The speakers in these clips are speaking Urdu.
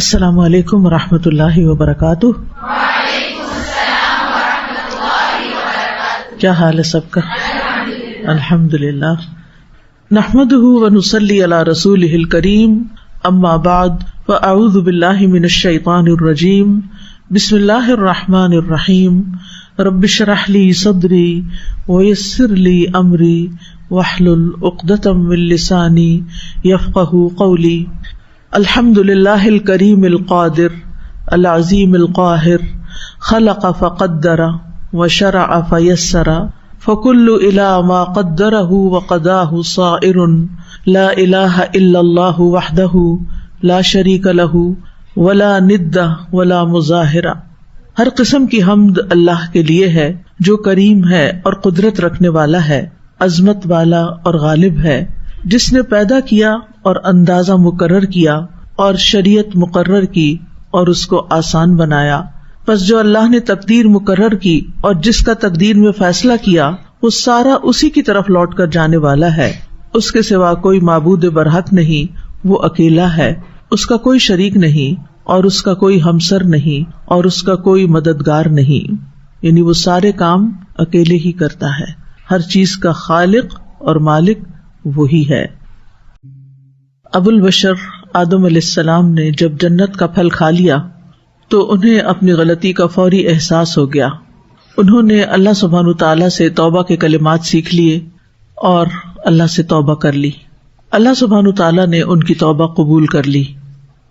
السلام علیکم ورحمۃ اللہ وبرکاتہ۔ وعلیکم السلام ورحمۃ اللہ وبرکاتہ۔ کیا حال ہے سب کا؟ الحمدللہ۔ نحمدہ ونصلی علی رسولہ الکریم، اما بعد فاعوذ باللہ من الشیطان الرجیم، بسم اللہ الرحمن الرحیم۔ رب اشرح لی صدری ویسر لی امری واحلل عقدۃ من لسانی یفقہوا قولی۔ الحمد للہ الکریم القادر العظیم القاہر، خلق فقدر وشرع فیسر، فکل الی ما قدرہ وقضاہ صائر، لا الہ الا اللہ وحدہ لا شریک لہ ولا ند ولا مظاہر۔ ہر قسم کی حمد اللہ کے لیے ہے جو کریم ہے اور قدرت رکھنے والا ہے، عظمت والا اور غالب ہے، جس نے پیدا کیا اور اندازہ مقرر کیا اور شریعت مقرر کی اور اس کو آسان بنایا۔ پس جو اللہ نے تقدیر مقرر کی اور جس کا تقدیر میں فیصلہ کیا، وہ سارا اسی کی طرف لوٹ کر جانے والا ہے۔ اس کے سوا کوئی معبود برحق نہیں، وہ اکیلا ہے، اس کا کوئی شریک نہیں اور اس کا کوئی ہمسر نہیں اور اس کا کوئی مددگار نہیں، یعنی وہ سارے کام اکیلے ہی کرتا ہے۔ ہر چیز کا خالق اور مالک وہی ہے۔ ابو البشر آدم علیہ السلام نے جب جنت کا پھل کھا لیا تو انہیں اپنی غلطی کا فوری احساس ہو گیا۔ انہوں نے اللہ سبحانہ تعالیٰ سے توبہ کے کلمات سیکھ لیے اور اللہ سے توبہ کر لی۔ اللہ سبحانہ تعالیٰ نے ان کی توبہ قبول کر لی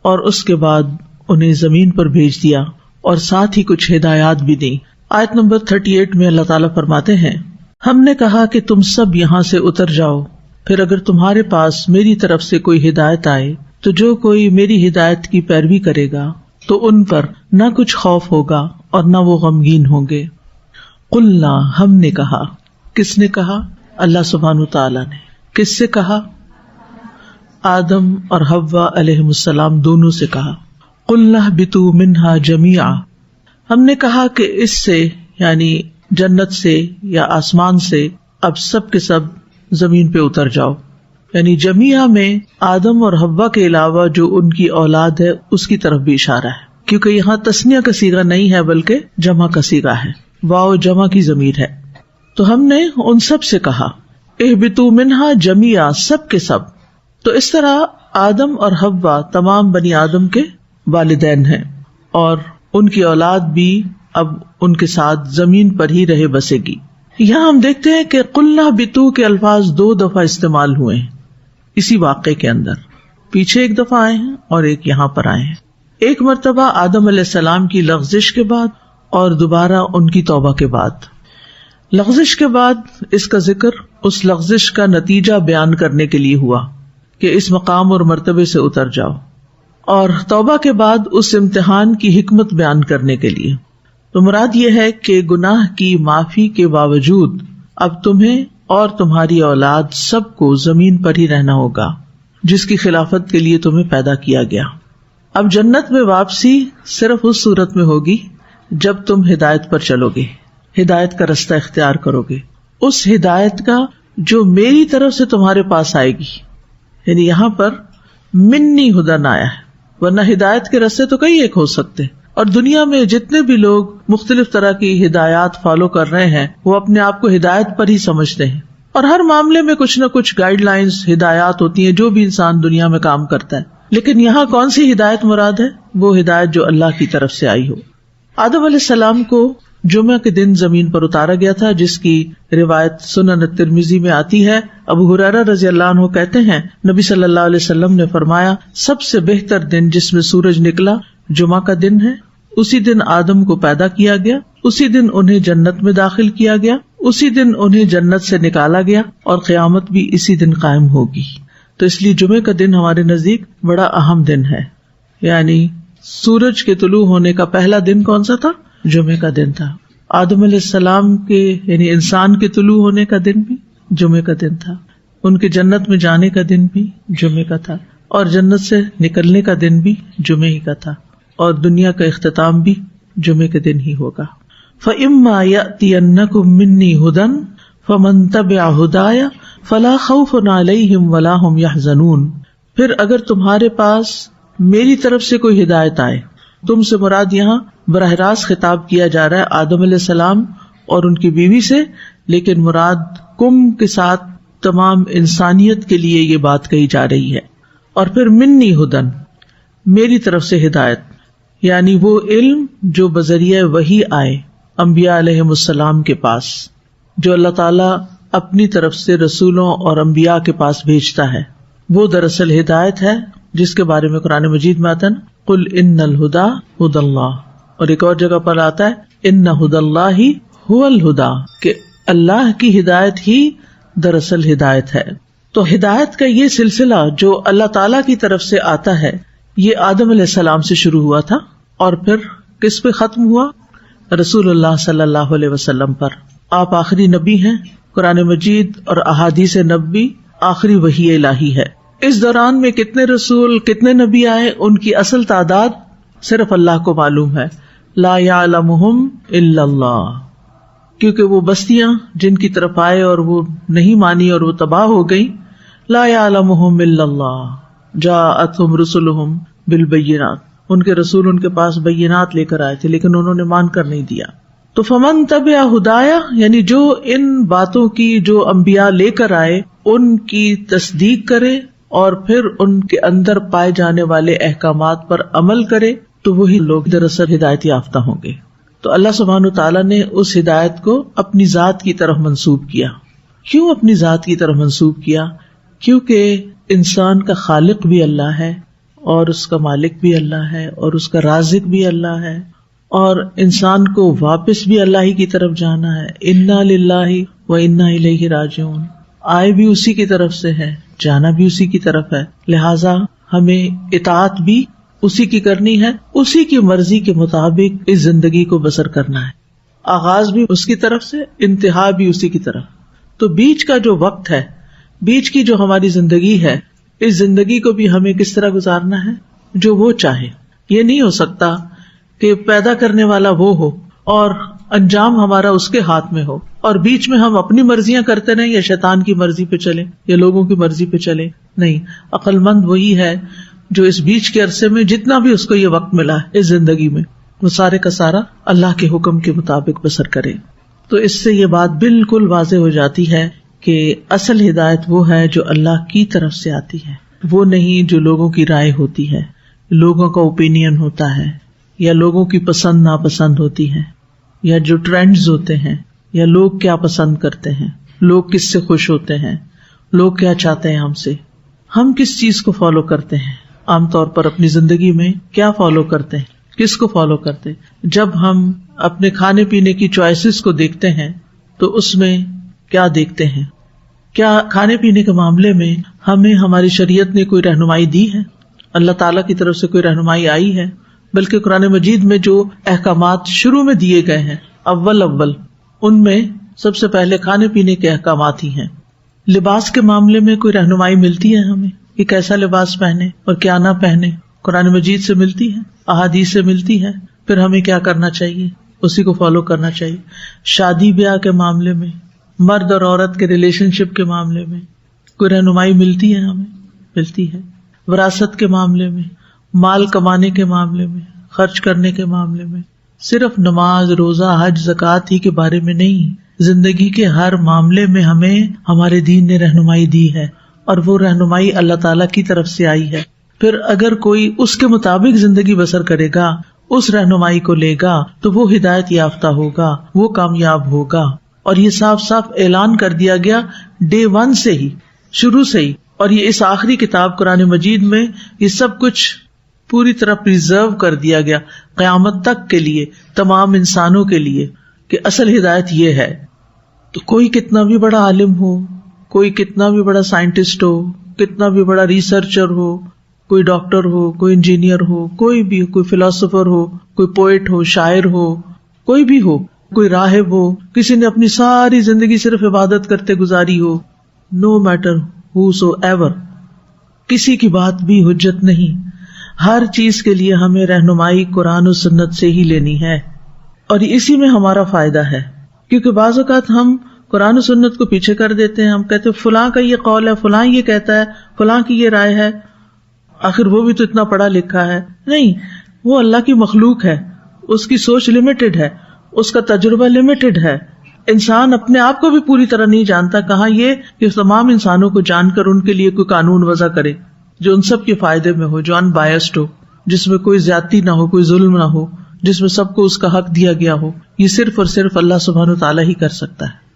اور اس کے بعد انہیں زمین پر بھیج دیا اور ساتھ ہی کچھ ہدایات بھی دیں۔ آیت نمبر 38 میں اللہ تعالیٰ فرماتے ہیں، ہم نے کہا کہ تم سب یہاں سے اتر جاؤ، پھر اگر تمہارے پاس میری طرف سے کوئی ہدایت آئے تو جو کوئی میری ہدایت کی پیروی کرے گا تو ان پر نہ کچھ خوف ہوگا اور نہ وہ غمگین ہوں گے۔ قلنا، ہم نے کہا۔ کس نے کہا؟ اللہ سبحانہ تعالیٰ نے۔ کس سے کہا؟ آدم اور حوا علیہ السلام دونوں سے کہا۔ قلنا اہبطوا منہا جمیعا، ہم نے کہا کہ اس سے یعنی جنت سے یا آسمان سے اب سب کے سب زمین پہ اتر جاؤ، یعنی جمیعہ میں آدم اور حوا کے علاوہ جو ان کی اولاد ہے اس کی طرف بھی اشارہ ہے، کیونکہ یہاں تثنیہ کا صیغہ نہیں ہے بلکہ جمع کا صیغہ ہے، واو جمع کی ضمیر ہے۔ تو ہم نے ان سب سے کہا اہبطوا منہا جمیعا، سب کے سب۔ تو اس طرح آدم اور حوا تمام بنی آدم کے والدین ہیں اور ان کی اولاد بھی اب ان کے ساتھ زمین پر ہی رہے بسے گی۔ یہاں ہم دیکھتے ہیں کہ قلنا اہبطوا کے الفاظ 2 دفعہ استعمال ہوئے ہیں اسی واقعے کے اندر، پیچھے ایک دفعہ آئے ہیں اور ایک یہاں پر آئے ہیں۔ ایک مرتبہ آدم علیہ السلام کی لغزش کے بعد اور دوبارہ ان کی توبہ کے بعد۔ لغزش کے بعد اس کا ذکر اس لغزش کا نتیجہ بیان کرنے کے لیے ہوا کہ اس مقام اور مرتبے سے اتر جاؤ، اور توبہ کے بعد اس امتحان کی حکمت بیان کرنے کے لیے۔ تو مراد یہ ہے کہ گناہ کی معافی کے باوجود اب تمہیں اور تمہاری اولاد سب کو زمین پر ہی رہنا ہوگا جس کی خلافت کے لیے تمہیں پیدا کیا گیا۔ اب جنت میں واپسی صرف اس صورت میں ہوگی جب تم ہدایت پر چلو گے، ہدایت کا رستہ اختیار کرو گے، اس ہدایت کا جو میری طرف سے تمہارے پاس آئے گی۔ یعنی یہاں پر منی ہدن آیا ہے، ورنہ ہدایت کے رستے تو کئی ایک ہو سکتے، اور دنیا میں جتنے بھی لوگ مختلف طرح کی ہدایات فالو کر رہے ہیں وہ اپنے آپ کو ہدایت پر ہی سمجھتے ہیں، اور ہر معاملے میں کچھ نہ کچھ گائیڈ لائنز ہدایات ہوتی ہیں جو بھی انسان دنیا میں کام کرتا ہے۔ لیکن یہاں کون سی ہدایت مراد ہے؟ وہ ہدایت جو اللہ کی طرف سے آئی ہو۔ آدم علیہ السلام کو جمعہ کے دن زمین پر اتارا گیا تھا، جس کی روایت سنن الترمذی میں آتی ہے۔ ابو ہریرہ رضی اللہ عنہ کہتے ہیں نبی صلی اللہ علیہ وسلم نے فرمایا، سب سے بہتر دن جس میں سورج نکلا جمعہ کا دن ہے، اسی دن آدم کو پیدا کیا گیا، اسی دن انہیں جنت میں داخل کیا گیا، اسی دن انہیں جنت سے نکالا گیا، اور قیامت بھی اسی دن قائم ہوگی۔ تو اس لیے جمعے کا دن ہمارے نزدیک بڑا اہم دن ہے، یعنی سورج کے طلوع ہونے کا پہلا دن کون سا تھا؟ جمعے کا دن تھا۔ آدم علیہ السلام کے یعنی انسان کے طلوع ہونے کا دن بھی جمعے کا دن تھا، ان کے جنت میں جانے کا دن بھی جمعے کا تھا، اور جنت سے نکلنے کا دن بھی جمعے ہی کا تھا، اور دنیا کا اختتام بھی جمعے کے دن ہی ہوگا۔ فَإِمَّا يَأْتِيَنَّكُم مِّنِّي هُدًى فَمَن تَبِعَ هُدَايَ فَلَا خَوْفٌ عَلَيْهِمْ وَلَا هُمْ يَحْزَنُونَ، پھر اگر تمہارے پاس میری طرف سے کوئی ہدایت آئے. تم سے مراد یہاں براہ راست خطاب کیا جا رہا ہے آدم علیہ السلام اور ان کی بیوی سے، لیکن مراد کم کے ساتھ تمام انسانیت کے لیے یہ بات کہی جا رہی ہے. اور پھر منی ہدن، میری طرف سے ہدایت، یعنی وہ علم جو بذریعہ وحی آئے انبیاء علیہم السلام کے پاس، جو اللہ تعالیٰ اپنی طرف سے رسولوں اور انبیاء کے پاس بھیجتا ہے، وہ دراصل ہدایت ہے جس کے بارے میں قرآن مجید میں آتا ہے قل ان الہدی ھدی اللہ، اور ایک اور جگہ پر آتا ہے ان ھدی اللہ ھو الھدی، کہ اللہ کی ہدایت ہی دراصل ہدایت ہے. تو ہدایت کا یہ سلسلہ جو اللہ تعالیٰ کی طرف سے آتا ہے یہ آدم علیہ السلام سے شروع ہوا تھا، اور پھر کس پہ ختم ہوا؟ رسول اللہ صلی اللہ علیہ وسلم پر. آپ آخری نبی ہیں، قرآن مجید اور احادیث نبوی آخری وحی الہی ہے. اس دوران میں کتنے رسول کتنے نبی آئے ان کی اصل تعداد صرف اللہ کو معلوم ہے. لا یعلمہم الا اللہ، کیونکہ وہ بستیاں جن کی طرف آئے اور وہ نہیں مانی اور وہ تباہ ہو گئی. لا یعلمہم الا اللہ جاءتہم رسلہم بالبینات، ان کے رسول ان کے پاس بینات لے کر آئے تھے لیکن انہوں نے مان کر نہیں دیا. تو فمن تبع ہدایا، یعنی جو ان باتوں کی جو انبیاء لے کر آئے ان کی تصدیق کرے اور پھر ان کے اندر پائے جانے والے احکامات پر عمل کرے تو وہی لوگ دراصل ہدایت یافتہ ہوں گے. تو اللہ سبحانہ وتعالیٰ نے اس ہدایت کو اپنی ذات کی طرف منسوب کیا. کیوں اپنی ذات کی طرف منسوب کیا؟ کیونکہ انسان کا خالق بھی اللہ ہے اور اس کا مالک بھی اللہ ہے اور اس کا رازق بھی اللہ ہے، اور انسان کو واپس بھی اللہ ہی کی طرف جانا ہے. انا للہ و انا الیہ راجعون، آئے بھی اسی کی طرف سے ہے، جانا بھی اسی کی طرف ہے. لہٰذا ہمیں اطاعت بھی اسی کی کرنی ہے، اسی کی مرضی کے مطابق اس زندگی کو بسر کرنا ہے. آغاز بھی اس کی طرف سے، انتہا بھی اسی کی طرف. تو بیچ کا جو وقت ہے، بیچ کی جو ہماری زندگی ہے، اس زندگی کو بھی ہمیں کس طرح گزارنا ہے؟ جو وہ چاہے. یہ نہیں ہو سکتا کہ پیدا کرنے والا وہ ہو اور انجام ہمارا اس کے ہاتھ میں ہو اور بیچ میں ہم اپنی مرضیاں کرتے رہیں یا شیطان کی مرضی پہ چلیں یا لوگوں کی مرضی پہ چلیں. نہیں، عقل مند وہی ہے جو اس بیچ کے عرصے میں جتنا بھی اس کو یہ وقت ملا ہے اس زندگی میں، وہ سارے کا سارا اللہ کے حکم کے مطابق بسر کرے. تو اس سے یہ بات بالکل واضح ہو جاتی ہے کہ اصل ہدایت وہ ہے جو اللہ کی طرف سے آتی ہے، وہ نہیں جو لوگوں کی رائے ہوتی ہے، لوگوں کا اوپینین ہوتا ہے یا لوگوں کی پسند ناپسند ہوتی ہے، یا جو ٹرینڈز ہوتے ہیں، یا لوگ کیا پسند کرتے ہیں، لوگ کس سے خوش ہوتے ہیں، لوگ کیا چاہتے ہیں ہم سے، ہم کس چیز کو فالو کرتے ہیں. عام طور پر اپنی زندگی میں کیا فالو کرتے ہیں، کس کو فالو کرتے ہیں؟ جب ہم اپنے کھانے پینے کی چوائسز کو دیکھتے ہیں تو اس میں کیا دیکھتے ہیں؟ کیا کھانے پینے کے معاملے میں ہمیں ہماری شریعت نے کوئی رہنمائی دی ہے؟ اللہ تعالیٰ کی طرف سے کوئی رہنمائی آئی ہے؟ بلکہ قرآن مجید میں جو احکامات شروع میں دیے گئے ہیں اول ان میں سب سے پہلے کھانے پینے کے احکامات ہی ہیں. لباس کے معاملے میں کوئی رہنمائی ملتی ہے ہمیں کہ کیسا لباس پہنے اور کیا نہ پہنے؟ قرآن مجید سے ملتی ہے، احادیث سے ملتی ہے. پھر ہمیں کیا کرنا چاہیے؟ اسی کو فالو کرنا چاہیے. شادی بیاہ کے معاملے میں، مرد اور عورت کے ریلیشن شپ کے معاملے میں کوئی رہنمائی ملتی ہے ہمیں؟ ملتی ہے. وراثت کے معاملے میں، مال کمانے کے معاملے میں، خرچ کرنے کے معاملے میں، صرف نماز، روزہ، حج، زکوٰۃ ہی کے بارے میں نہیں، زندگی کے ہر معاملے میں ہمیں ہمارے دین نے رہنمائی دی ہے، اور وہ رہنمائی اللہ تعالیٰ کی طرف سے آئی ہے. پھر اگر کوئی اس کے مطابق زندگی بسر کرے گا، اس رہنمائی کو لے گا، تو وہ ہدایت یافتہ ہوگا، وہ کامیاب ہوگا. اور یہ صاف صاف اعلان کر دیا گیا ڈے 1 سے ہی، شروع سے ہی. اور یہ اس آخری کتاب قرآن مجید میں یہ سب کچھ پوری طرح پریزرو کر دیا گیا قیامت تک کے لیے، تمام انسانوں کے لیے، کہ اصل ہدایت یہ ہے. تو کوئی کتنا بھی بڑا عالم ہو، کوئی کتنا بھی بڑا سائنٹسٹ ہو، کتنا بھی بڑا ریسرچر ہو، کوئی ڈاکٹر ہو، کوئی انجینئر ہو، کوئی بھی، کوئی فلاسفر ہو، کوئی پوئٹ ہو، شاعر ہو، کوئی بھی ہو، کوئی راہب ہو، کسی نے اپنی ساری زندگی صرف عبادت کرتے گزاری ہو، نو میٹر ہو سو ایور، کسی کی بات بھی حجت نہیں. ہر چیز کے لیے ہمیں رہنمائی قرآن و سنت سے ہی لینی ہے، اور اسی میں ہمارا فائدہ ہے. کیونکہ بعض اوقات ہم قرآن و سنت کو پیچھے کر دیتے ہیں، ہم کہتے ہیں فلاں کا یہ قول ہے، فلاں یہ کہتا ہے، فلاں کی یہ رائے ہے، آخر وہ بھی تو اتنا پڑھا لکھا ہے. نہیں، وہ اللہ کی مخلوق ہے، اس کی سوچ لمیٹڈ ہے، اس کا تجربہ لمیٹڈ ہے. انسان اپنے آپ کو بھی پوری طرح نہیں جانتا، کہاں یہ کہ تمام انسانوں کو جان کر ان کے لیے کوئی قانون وضع کرے جو ان سب کے فائدے میں ہو، جو ان بائسڈ ہو، جس میں کوئی زیادتی نہ ہو، کوئی ظلم نہ ہو، جس میں سب کو اس کا حق دیا گیا ہو. یہ صرف اور صرف اللہ سبحانہ وتعالیٰ ہی کر سکتا ہے.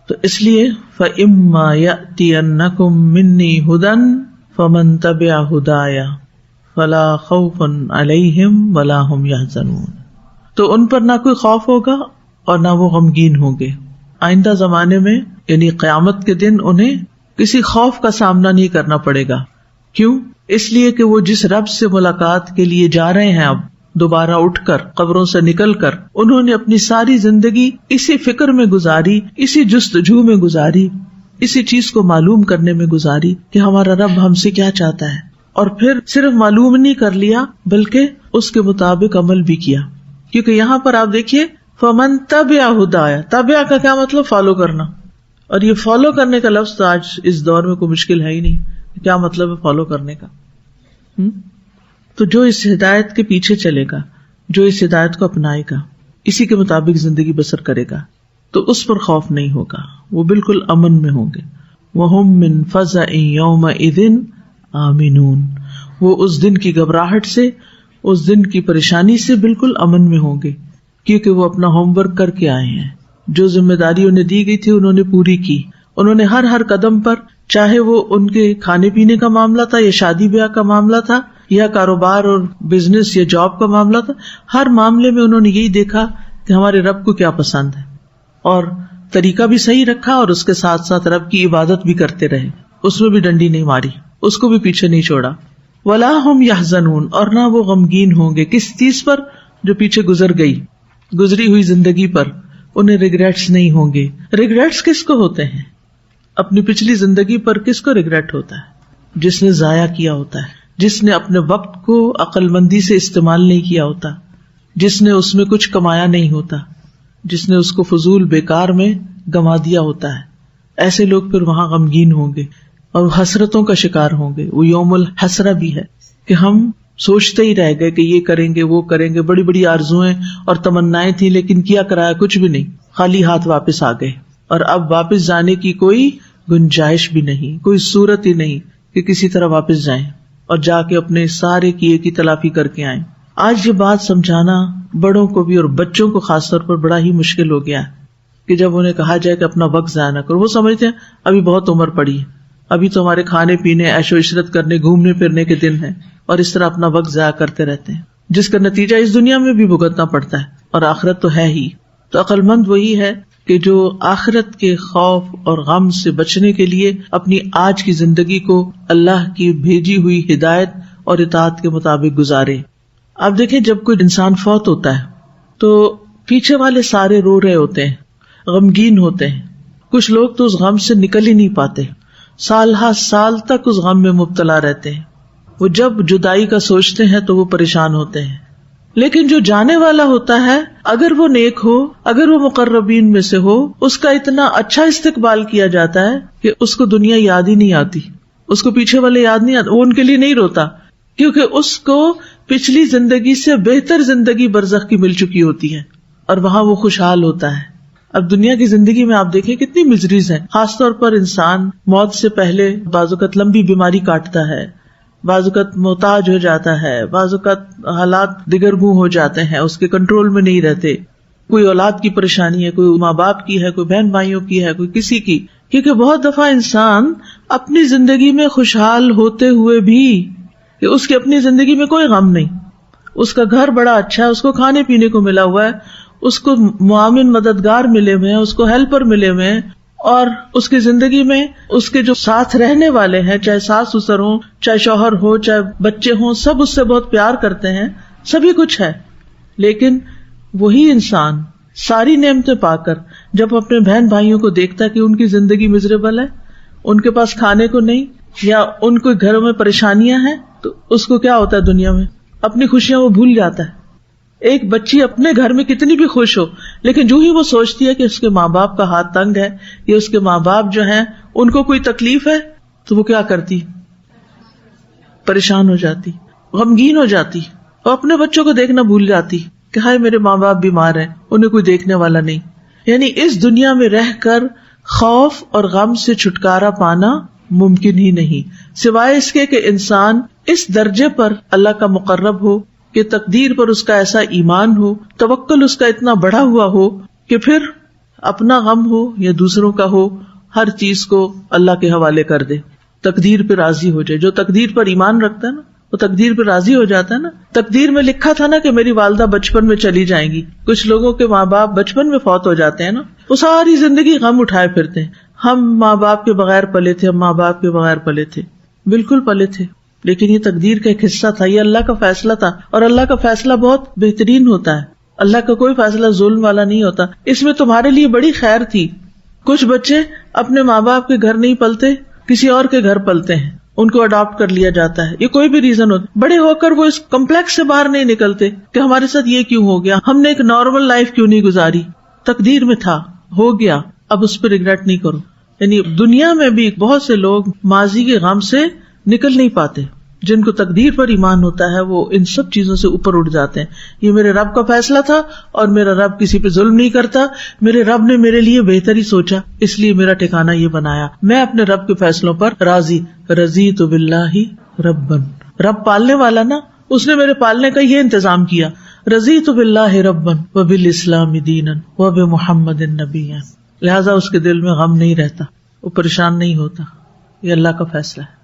تو اس لیے فَإِمَّا يَأْتِيَنَّكُم مِّنِّي هُدًى فَمَن تَبِعَ هُدَايَ فَلَا خَوْفٌ عَلَيْهِمْ وَلَا هُمْ يَحْزَنُونَ. تو ان پر نہ کوئی خوف ہوگا اور نہ وہ غمگین ہوں گے. آئندہ زمانے میں یعنی قیامت کے دن انہیں کسی خوف کا سامنا نہیں کرنا پڑے گا. کیوں؟ اس لیے کہ وہ جس رب سے ملاقات کے لیے جا رہے ہیں، اب دوبارہ اٹھ کر قبروں سے نکل کر، انہوں نے اپنی ساری زندگی اسی فکر میں گزاری، اسی جستجو میں گزاری، اسی چیز کو معلوم کرنے میں گزاری کہ ہمارا رب ہم سے کیا چاہتا ہے. اور پھر صرف معلوم نہیں کر لیا بلکہ اس کے مطابق عمل بھی کیا. کیونکہ یہاں پر آپ دیکھیے فمن تبع ہدایا، تبع کا کیا مطلب؟ فالو کرنا. اور یہ فالو کرنے کا لفظ تو آج اس دور میں کوئی مشکل ہے ہی نہیں. کیا مطلب ہے فالو کرنے کا؟ تو جو اس ہدایت کے پیچھے چلے گا، جو اس ہدایت کو اپنائے گا، اسی کے مطابق زندگی بسر کرے گا، تو اس پر خوف نہیں ہوگا، وہ بالکل امن میں ہوں گے. وَهُم مِّن فَزَعٍ يَوْمَئِذٍ آمنون. وہ اس دن کی گھبراہٹ سے، اس دن کی پریشانی سے بالکل امن میں ہوں گے، کیونکہ وہ اپنا ہوم ورک کر کے آئے ہیں. جو ذمہ داری انہیں دی گئی تھی انہوں نے پوری کی. انہوں نے ہر قدم پر، چاہے وہ ان کے کھانے پینے کا معاملہ تھا یا شادی بیاہ کا معاملہ تھا یا کاروبار اور بزنس یا جاب کا معاملہ تھا، ہر معاملے میں انہوں نے یہی دیکھا کہ ہمارے رب کو کیا پسند ہے، اور طریقہ بھی صحیح رکھا اور اس کے ساتھ ساتھ رب کی عبادت بھی کرتے رہے. اس میں بھی ڈنڈی نہیں ماری، اس کو بھی پیچھے نہیں چھوڑا. وَلَا هُمْ يَحْزَنُونَ. اور نہ وہ غمگین ہوں گے کس چیز پر؟ جو پیچھے گزری ہوئی زندگی پر. انہیں ریگریٹس نہیں ہوں گے. ریگریٹس کس کو ہوتے ہیں؟ اپنی پچھلی زندگی پر کس کو ریگریٹ ہوتا ہے؟ جس نے ضائع کیا ہوتا ہے، جس نے اپنے وقت کو عقل مندی سے استعمال نہیں کیا ہوتا، جس نے اس میں کچھ کمایا نہیں ہوتا، جس نے اس کو فضول بیکار میں گنوا دیا ہوتا ہے. ایسے لوگ پھر وہاں غمگین ہوں گے اور حسرتوں کا شکار ہوں گے. وہ یوم الحسرہ بھی ہے کہ ہم سوچتے ہی رہ گئے کہ یہ کریں گے، وہ کریں گے، بڑی بڑی آرزویں اور تمنائیں تھیں، لیکن کیا کرایا؟ کچھ بھی نہیں، خالی ہاتھ واپس آ گئے. اور اب واپس جانے کی کوئی گنجائش بھی نہیں، کوئی صورت ہی نہیں کہ کسی طرح واپس جائیں اور جا کے اپنے سارے کیے کی تلافی کر کے آئیں. آج یہ بات سمجھانا بڑوں کو بھی اور بچوں کو خاص طور پر بڑا ہی مشکل ہو گیا ہے کہ جب انہیں کہا جائے کہ اپنا وقت ضائع نہ کرو، وہ سمجھتے ہیں ابھی بہت عمر پڑی ہے، ابھی تو ہمارے کھانے پینے، عیش و عشرت کرنے، گھومنے پھرنے کے دن ہیں، اور اس طرح اپنا وقت ضائع کرتے رہتے ہیں، جس کا نتیجہ اس دنیا میں بھی بھگتنا پڑتا ہے اور آخرت تو ہے ہی. تو عقل مند وہی ہے کہ جو آخرت کے خوف اور غم سے بچنے کے لیے اپنی آج کی زندگی کو اللہ کی بھیجی ہوئی ہدایت اور اطاعت کے مطابق گزارے. آپ دیکھیں جب کوئی انسان فوت ہوتا ہے تو پیچھے والے سارے رو رہے ہوتے ہیں، غمگین ہوتے ہیں. کچھ لوگ تو اس غم سے نکل ہی نہیں پاتے، سال ہا سال تک اس غم میں مبتلا رہتے ہیں. وہ جب جدائی کا سوچتے ہیں تو وہ پریشان ہوتے ہیں. لیکن جو جانے والا ہوتا ہے، اگر وہ نیک ہو، اگر وہ مقربین میں سے ہو، اس کا اتنا اچھا استقبال کیا جاتا ہے کہ اس کو دنیا یاد ہی نہیں آتی، اس کو پیچھے والے یاد نہیں آتے، وہ ان کے لیے نہیں روتا، کیونکہ اس کو پچھلی زندگی سے بہتر زندگی برزخ کی مل چکی ہوتی ہے اور وہاں وہ خوشحال ہوتا ہے. اب دنیا کی زندگی میں آپ دیکھیں کتنی مزریز ہیں، خاص طور پر انسان موت سے پہلے بعض اوقات لمبی بیماری کاٹتا ہے، بعض اوقات محتاج ہو جاتا ہے، بعض اوقات حالات دگرگوں ہو جاتے ہیں، اس کے کنٹرول میں نہیں رہتے. کوئی اولاد کی پریشانی ہے، کوئی ماں باپ کی ہے، کوئی بہن بھائیوں کی ہے، کوئی کسی کی. کیونکہ بہت دفعہ انسان اپنی زندگی میں خوشحال ہوتے ہوئے بھی کہ اس کی اپنی زندگی میں کوئی غم نہیں، اس کا گھر بڑا اچھا ہے، اس کو کھانے پینے کو ملا ہوا ہے، اس کو معاون مددگار ملے ہوئے ہیں، اس کو ہیلپر ملے ہوئے ہیں، اور اس کی زندگی میں اس کے جو ساتھ رہنے والے ہیں، چاہے ساس سسر ہوں، چاہے شوہر ہو، چاہے بچے ہوں، سب اس سے بہت پیار کرتے ہیں، سبھی کچھ ہے. لیکن وہی انسان ساری نعمتیں پا کر جب اپنے بہن بھائیوں کو دیکھتا ہے کہ ان کی زندگی مزریبل ہے، ان کے پاس کھانے کو نہیں، یا ان کو گھروں میں پریشانیاں ہیں، تو اس کو کیا ہوتا ہے؟ دنیا میں اپنی خوشیاں وہ بھول جاتا ہے. ایک بچی اپنے گھر میں کتنی بھی خوش ہو، لیکن جو ہی وہ سوچتی ہے کہ اس کے ماں باپ کا ہاتھ تنگ ہے یا اس کے ماں باپ جو ہیں ان کو کوئی تکلیف ہے، تو وہ کیا کرتی؟ پریشان ہو جاتی، غمگین ہو جاتی، اور اپنے بچوں کو دیکھنا بھول جاتی کہ ہائے میرے ماں باپ بیمار ہیں، انہیں کوئی دیکھنے والا نہیں. یعنی اس دنیا میں رہ کر خوف اور غم سے چھٹکارا پانا ممکن ہی نہیں، سوائے اس کے کہ انسان اس درجے پر اللہ کا مقرب ہو کہ تقدیر پر اس کا ایسا ایمان ہو، توکل اس کا اتنا بڑھا ہوا ہو کہ پھر اپنا غم ہو یا دوسروں کا ہو، ہر چیز کو اللہ کے حوالے کر دے، تقدیر پہ راضی ہو جائے. جو تقدیر پر ایمان رکھتا ہے نا وہ تقدیر پہ راضی ہو جاتا ہے نا. تقدیر میں لکھا تھا نا کہ میری والدہ بچپن میں چلی جائیں گی. کچھ لوگوں کے ماں باپ بچپن میں فوت ہو جاتے ہیں نا، وہ ساری زندگی غم اٹھائے پھرتے ہیں، ہم ماں باپ کے بغیر پلے تھے، ہم ماں باپ کے بغیر پلے تھے. بالکل پلے تھے، لیکن یہ تقدیر کا ایک حصہ تھا، یہ اللہ کا فیصلہ تھا، اور اللہ کا فیصلہ بہت بہترین ہوتا ہے. اللہ کا کوئی فیصلہ ظلم والا نہیں ہوتا. اس میں تمہارے لیے بڑی خیر تھی. کچھ بچے اپنے ماں باپ کے گھر نہیں پلتے، کسی اور کے گھر پلتے ہیں، ان کو اڈاپٹ کر لیا جاتا ہے. یہ کوئی بھی ریزن ہوتا، بڑے ہو کر وہ اس کمپلیکس سے باہر نہیں نکلتے کہ ہمارے ساتھ یہ کیوں ہو گیا، ہم نے ایک نارمل لائف کیوں نہیں گزاری. تقدیر میں تھا، ہو گیا، اب اس پہ ریگریٹ نہیں کرو. یعنی دنیا میں بھی بہت سے لوگ ماضی کے غم سے نکل نہیں پاتے. جن کو تقدیر پر ایمان ہوتا ہے وہ ان سب چیزوں سے اوپر اٹھ جاتے ہیں. یہ میرے رب کا فیصلہ تھا اور میرا رب کسی پہ ظلم نہیں کرتا، میرے رب نے میرے لیے بہتر ہی سوچا، اس لیے میرا ٹھکانہ یہ بنایا. میں اپنے رب کے فیصلوں پر راضی. رضیت باللہ ربن، رب پالنے والا نا، اس نے میرے پالنے کا یہ انتظام کیا. رضیت باللہ ربن وبالاسلام دینا وبمحمد نبیا. لہٰذا اس کے دل میں غم نہیں رہتا، وہ پریشان نہیں ہوتا. یہ اللہ کا فیصلہ ہے.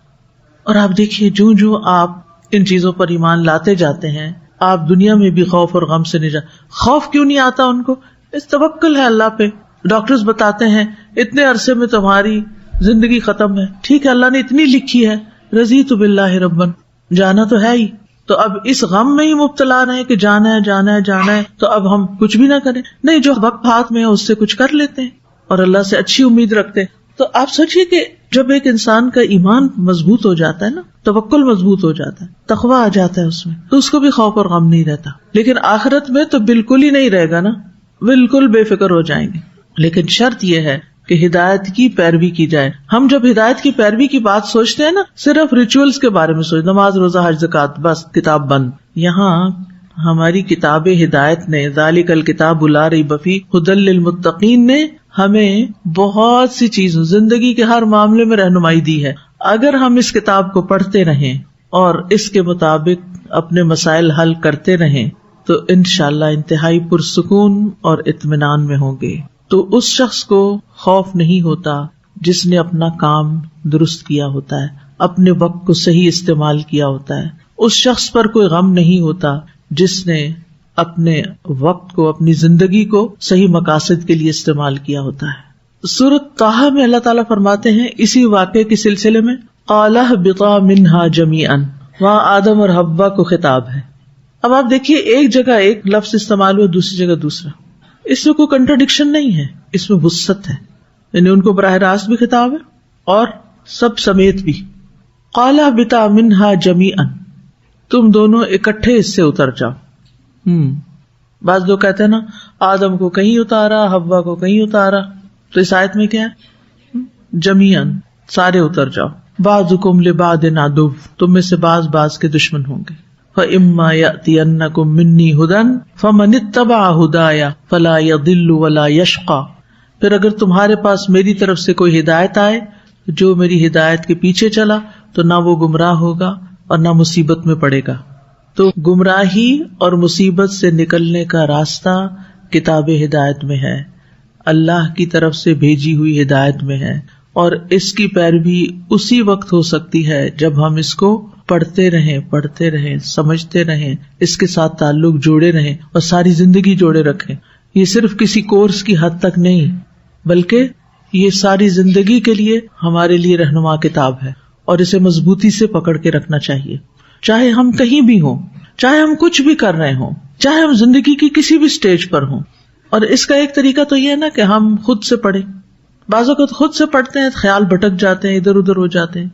اور آپ دیکھیے جو آپ ان چیزوں پر ایمان لاتے جاتے ہیں، آپ دنیا میں بھی خوف اور غم سے نجات. خوف کیوں نہیں آتا ان کو؟ اس توکل ہے اللہ پہ. ڈاکٹرز بتاتے ہیں اتنے عرصے میں تمہاری زندگی ختم ہے، ٹھیک ہے اللہ نے اتنی لکھی ہے، رضیت باللہ ربن، جانا تو ہے ہی. تو اب اس غم میں ہی مبتلا رہے کہ جانا ہے جانا ہے جانا ہے، تو اب ہم کچھ بھی نہ کریں. نہیں، جو وقت ہاتھ میں ہے اس سے کچھ کر لیتے ہیں اور اللہ سے اچھی امید رکھتے ہیں. تو آپ سوچیے کہ جب ایک انسان کا ایمان مضبوط ہو جاتا ہے نا، توکل مضبوط ہو جاتا ہے، تقوی آ جاتا ہے اس میں، تو اس کو بھی خوف اور غم نہیں رہتا. لیکن آخرت میں تو بالکل ہی نہیں رہے گا نا، بالکل بے فکر ہو جائیں گے. لیکن شرط یہ ہے کہ ہدایت کی پیروی کی جائے. ہم جب ہدایت کی پیروی کی بات سوچتے ہیں نا، صرف ریچولز کے بارے میں سوچ، نماز روزہ حج زکات، بس کتاب بند. یہاں ہماری کتاب ہدایت نے، ذالک الکتاب لا ریب فیہ ھدی للمتقین نے ہمیں بہت سی چیزوں، زندگی کے ہر معاملے میں رہنمائی دی ہے. اگر ہم اس کتاب کو پڑھتے رہیں اور اس کے مطابق اپنے مسائل حل کرتے رہیں تو انشاءاللہ انتہائی پرسکون اور اطمینان میں ہوں گے. تو اس شخص کو خوف نہیں ہوتا جس نے اپنا کام درست کیا ہوتا ہے، اپنے وقت کو صحیح استعمال کیا ہوتا ہے. اس شخص پر کوئی غم نہیں ہوتا جس نے اپنے وقت کو، اپنی زندگی کو صحیح مقاصد کے لیے استعمال کیا ہوتا ہے. سورۃ طٰہٰ میں اللہ تعالیٰ فرماتے ہیں اسی واقعے کے سلسلے میں، قَالَ اهْبِطَا مِنْهَا جَمِيعًا، وہاں آدم اور حوا کو خطاب ہے. اب آپ دیکھیے ایک جگہ ایک لفظ استعمال ہوا، دوسری جگہ دوسرا. اس میں کوئی کنٹرڈکشن نہیں ہے، اس میں وسعت ہے، یعنی ان کو براہ راست بھی خطاب ہے اور سب سمیت بھی. قَالَ اهْبِطَا مِنْهَا جَمِيعًا، تم دونوں اکٹھے اس سے اتر جاؤ. بعض لوگ کہتے ہیں نا آدم کو کہیں اتارا، حوا کو کہیں اتارا، تو اس آیت میں کیا ہے؟ جمیعاً، سارے اتر جاؤ. بعضکم لبعض عدو، تم میں سے بعض کے دشمن ہوں گے. فَإِمَّا يَأْتِيَنَّكُم مِّنِّي هُدًى فَمَنِ اتَّبَعَ هُدَايَ فَلَا يَضِلُّ وَلَا يَشْقَىٰ. پھر اگر تمہارے پاس میری طرف سے کوئی ہدایت آئے، جو میری ہدایت کے پیچھے چلا تو نہ وہ گمراہ ہوگا اور نہ مصیبت میں پڑے گا. تو گمراہی اور مصیبت سے نکلنے کا راستہ کتاب ہدایت میں ہے، اللہ کی طرف سے بھیجی ہوئی ہدایت میں ہے. اور اس کی پیروی اسی وقت ہو سکتی ہے جب ہم اس کو پڑھتے رہیں، سمجھتے رہیں، اس کے ساتھ تعلق جوڑے رہیں اور ساری زندگی جوڑے رکھیں. یہ صرف کسی کورس کی حد تک نہیں، بلکہ یہ ساری زندگی کے لیے ہمارے لیے رہنما کتاب ہے، اور اسے مضبوطی سے پکڑ کے رکھنا چاہیے. چاہے ہم کہیں بھی ہوں، چاہے ہم کچھ بھی کر رہے ہوں، چاہے ہم زندگی کی کسی بھی سٹیج پر ہوں. اور اس کا ایک طریقہ تو یہ ہے نا کہ ہم خود سے پڑھیں. بعض اوقات خود سے پڑھتے ہیں، خیال بھٹک جاتے ہیں، ادھر ادھر ہو جاتے ہیں.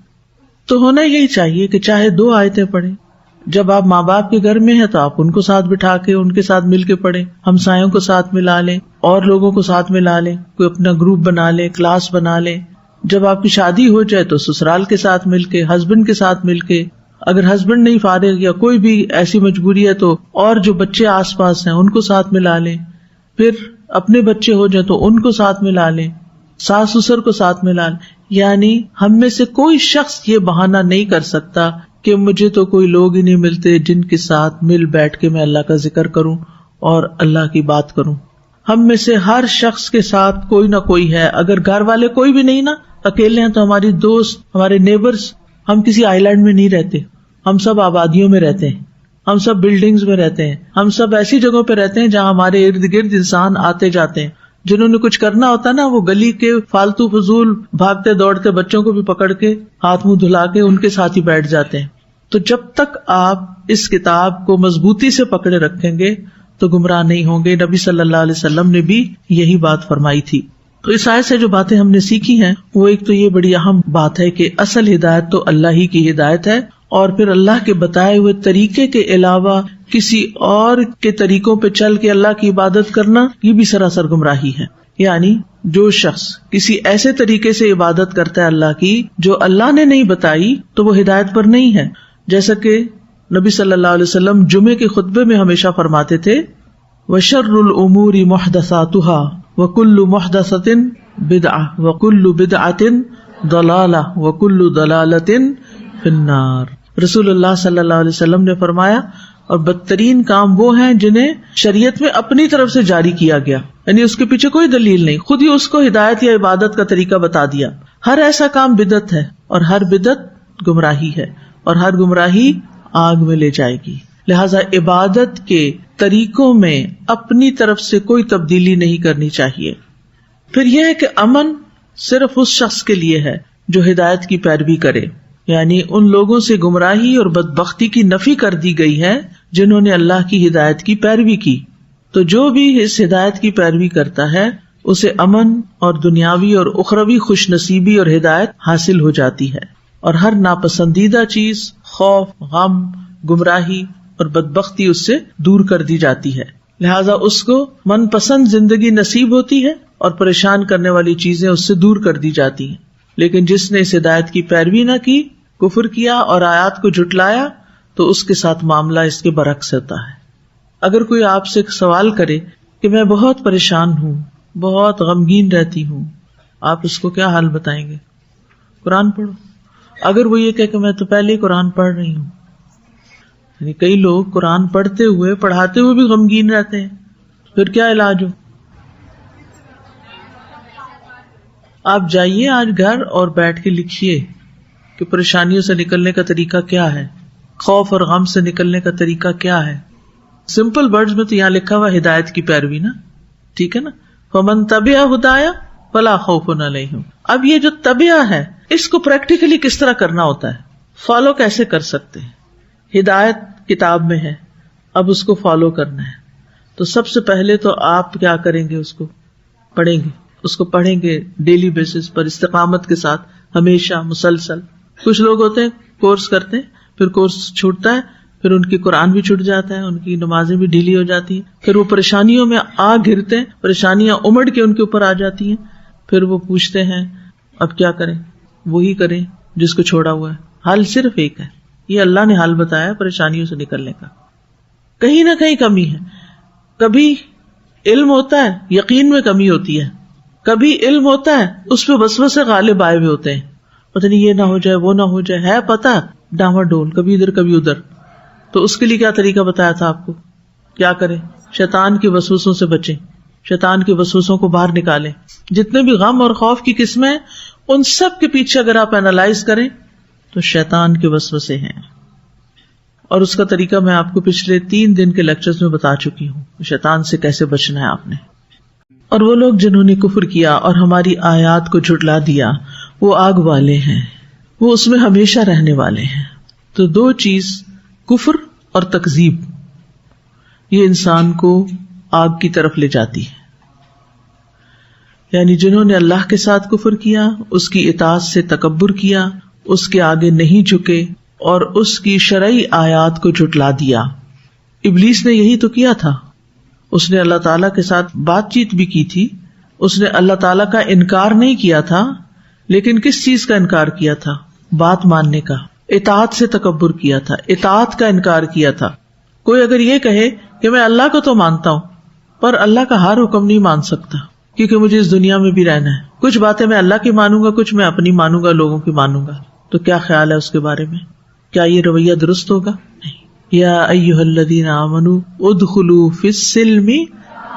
تو ہونا یہی چاہیے کہ چاہے 2 آیتیں پڑھیں. جب آپ ماں باپ کے گھر میں ہیں تو آپ ان کو ساتھ بٹھا کے ان کے ساتھ مل کے پڑھیں، ہمسایوں کو ساتھ ملا لیں، اور لوگوں کو ساتھ ملا لیں، کوئی اپنا گروپ بنا لیں، کلاس بنا لیں. جب آپ کی شادی ہو جائے تو سسرال کے ساتھ مل کے، ہسبینڈ کے ساتھ مل کے، اگر ہسبینڈ نہیں فارغ یا کوئی بھی ایسی مجبوری ہے تو اور جو بچے آس پاس ہیں ان کو ساتھ ملا لیں، پھر اپنے بچے ہو جائیں تو ان کو ساتھ ملا لیں، ساس سسر کو ساتھ ملا لیں. یعنی ہم میں سے کوئی شخص یہ بہانہ نہیں کر سکتا کہ مجھے تو کوئی لوگ ہی نہیں ملتے جن کے ساتھ مل بیٹھ کے میں اللہ کا ذکر کروں اور اللہ کی بات کروں. ہم میں سے ہر شخص کے ساتھ کوئی نہ کوئی ہے. اگر گھر والے کوئی بھی نہیں نا، اکیلے ہیں، تو ہماری دوست، ہمارے نیبرز، ہم کسی آئی لینڈ میں نہیں رہتے، ہم سب آبادیوں میں رہتے ہیں، ہم سب بلڈنگز میں رہتے ہیں، ہم سب ایسی جگہوں پہ رہتے ہیں جہاں ہمارے ارد گرد انسان آتے جاتے ہیں. جنہوں نے کچھ کرنا ہوتا نا، وہ گلی کے فالتو فضول بھاگتے دوڑتے بچوں کو بھی پکڑ کے ہاتھ منہ دھلا کے ان کے ساتھ ہی بیٹھ جاتے ہیں. تو جب تک آپ اس کتاب کو مضبوطی سے پکڑے رکھیں گے تو گمراہ نہیں ہوں گے. نبی صلی اللہ علیہ وسلم نے بھی یہی بات فرمائی تھی. تو اس آیت سے جو باتیں ہم نے سیکھی ہیں وہ ایک تو یہ بڑی اہم بات ہے کہ اصل ہدایت تو اللہ ہی کی ہدایت ہے، اور پھر اللہ کے بتائے ہوئے طریقے کے علاوہ کسی اور کے طریقوں پہ چل کے اللہ کی عبادت کرنا یہ بھی سراسر گمراہی ہے. یعنی جو شخص کسی ایسے طریقے سے عبادت کرتا ہے اللہ کی جو اللہ نے نہیں بتائی تو وہ ہدایت پر نہیں ہے. جیسا کہ نبی صلی اللہ علیہ وسلم جمعے کے خطبے میں ہمیشہ فرماتے تھے، وَشَرُّ الْأُمُورِ مُحْدَثَاتُهَا وَكُلُّ مُحْدَثَةٍ بِدْعَةٍ وَكُلُّ بِدْعَةٍ ضَلَالَةٍ وَكُلُّ ضَلَالَةٍ فِي النَّارِ. رسول اللہ صلی اللہ علیہ وسلم نے فرمایا، اور بدترین کام وہ ہیں جنہیں شریعت میں اپنی طرف سے جاری کیا گیا، یعنی اس کے پیچھے کوئی دلیل نہیں، خود ہی اس کو ہدایت یا عبادت کا طریقہ بتا دیا. ہر ایسا کام بدعت ہے، اور ہر بدعت گمراہی ہے، اور ہر گمراہی آگ میں لے جائے گی. لہذا عبادت کے طریقوں میں اپنی طرف سے کوئی تبدیلی نہیں کرنی چاہیے. پھر یہ ہے کہ امن صرف اس شخص کے لیے ہے جو ہدایت کی پیروی کرے، یعنی ان لوگوں سے گمراہی اور بدبختی کی نفی کر دی گئی ہے جنہوں نے اللہ کی ہدایت کی پیروی کی. تو جو بھی اس ہدایت کی پیروی کرتا ہے اسے امن اور دنیاوی اور اخروی خوش نصیبی اور ہدایت حاصل ہو جاتی ہے، اور ہر ناپسندیدہ چیز، خوف، غم، گمراہی اور بدبختی اس سے دور کر دی جاتی ہے. لہذا اس کو من پسند زندگی نصیب ہوتی ہے اور پریشان کرنے والی چیزیں اس سے دور کر دی جاتی ہیں. لیکن جس نے اس ہدایت کی پیروی نہ کی، کفر کیا اور آیات کو جھٹلایا، تو اس کے ساتھ معاملہ اس کے برعکس ہوتا ہے. اگر کوئی آپ سے سوال کرے کہ میں بہت پریشان ہوں، بہت غمگین رہتی ہوں، آپ اس کو کیا حال بتائیں گے؟ قرآن پڑھو. اگر وہ یہ کہے کہ میں تو پہلے ہی قرآن پڑھ رہی ہوں، یعنی کئی لوگ قرآن پڑھتے ہوئے پڑھاتے ہوئے بھی غمگین رہتے ہیں، پھر کیا علاج ہو؟ آپ جائیے آج گھر اور بیٹھ کے لکھیے کہ پریشانیوں سے نکلنے کا طریقہ کیا ہے، خوف اور غم سے نکلنے کا طریقہ کیا ہے. سمپل ورڈز میں تو یہاں لکھا ہوا ہدایت کی پیروی نا، ٹھیک ہے نا. فَمَن تَبِعَ هُدَايَ فَلَا خَوْفٌ عَلَيْهِمْ. اب یہ جو تبع ہے اس کو پریکٹیکلی کس طرح کرنا ہوتا ہے، فالو کیسے کر سکتے ہیں؟ ہدایت کتاب میں ہے، اب اس کو فالو کرنا ہے. تو سب سے پہلے تو آپ کیا کریں گے؟ اس کو پڑھیں گے، اس کو پڑھیں گے ڈیلی بیسس پر استقامت کے ساتھ، ہمیشہ مسلسل. کچھ لوگ ہوتے ہیں کورس کرتے ہیں، پھر کورس چھوٹتا ہے، پھر ان کی قرآن بھی چھوٹ جاتا ہے، ان کی نمازیں بھی ڈھیلی ہو جاتی ہیں، پھر وہ پریشانیوں میں آ گرتے ہیں، پریشانیاں امڑ کے ان کے اوپر آ جاتی ہیں، پھر وہ پوچھتے ہیں اب کیا کریں؟ وہی کریں جس کو چھوڑا ہوا ہے. حل صرف ایک ہے، یہ اللہ نے حل بتایا پریشانیوں سے نکلنے کا. کہیں نہ کہیں کمی ہے، کبھی علم ہوتا ہے، یقین میں کمی ہوتی ہے، کبھی علم ہوتا ہے اس پہ وسوسے غالب آئے ہوئے ہوتے ہیں، پتہ نہیں یہ نہ ہو جائے وہ نہ ہو جائے، ہے پتہ ڈاما ڈول، کبھی ادھر کبھی ادھر. تو اس کے لیے کیا طریقہ بتایا تھا آپ کو؟ کیا کریں؟ شیطان کے وسوسوں سے بچیں، شیطان کے وسوسوں کو باہر نکالیں. جتنے بھی غم اور خوف کی قسمیں ہیں ان سب کے پیچھے اگر آپ اینالائز کریں تو شیطان کے وسوسے ہیں، اور اس کا طریقہ میں آپ کو پچھلے 3 دن کے لیکچرز میں بتا چکی ہوں، شیطان سے کیسے بچنا ہے آپ نے. اور وہ لوگ جنہوں نے کفر کیا اور ہماری آیات کو جھٹلا دیا وہ آگ والے ہیں، وہ اس میں ہمیشہ رہنے والے ہیں. تو 2 چیز، کفر اور تکذیب، یہ انسان کو آگ کی طرف لے جاتی ہے. یعنی جنہوں نے اللہ کے ساتھ کفر کیا، اس کی اطاعت سے تکبر کیا، اس کے آگے نہیں جھکے اور اس کی شرعی آیات کو جھٹلا دیا. ابلیس نے یہی تو کیا تھا، اس نے اللہ تعالیٰ کے ساتھ بات چیت بھی کی تھی، اس نے اللہ تعالیٰ کا انکار نہیں کیا تھا، لیکن کس چیز کا انکار کیا تھا؟ بات ماننے کا. اطاعت سے تکبر کیا تھا، اطاعت کا انکار کیا تھا. کوئی اگر یہ کہے کہ میں اللہ کو تو مانتا ہوں پر اللہ کا ہر حکم نہیں مان سکتا کیونکہ مجھے اس دنیا میں بھی رہنا ہے، کچھ باتیں میں اللہ کی مانوں گا، کچھ میں اپنی مانوں گا، لوگوں کی مانوں گا، تو کیا خیال ہے اس کے بارے میں؟ کیا یہ رویہ درست ہوگا؟ نہیں. یا ایھا الذین آمنوا ادخلوا فی السلم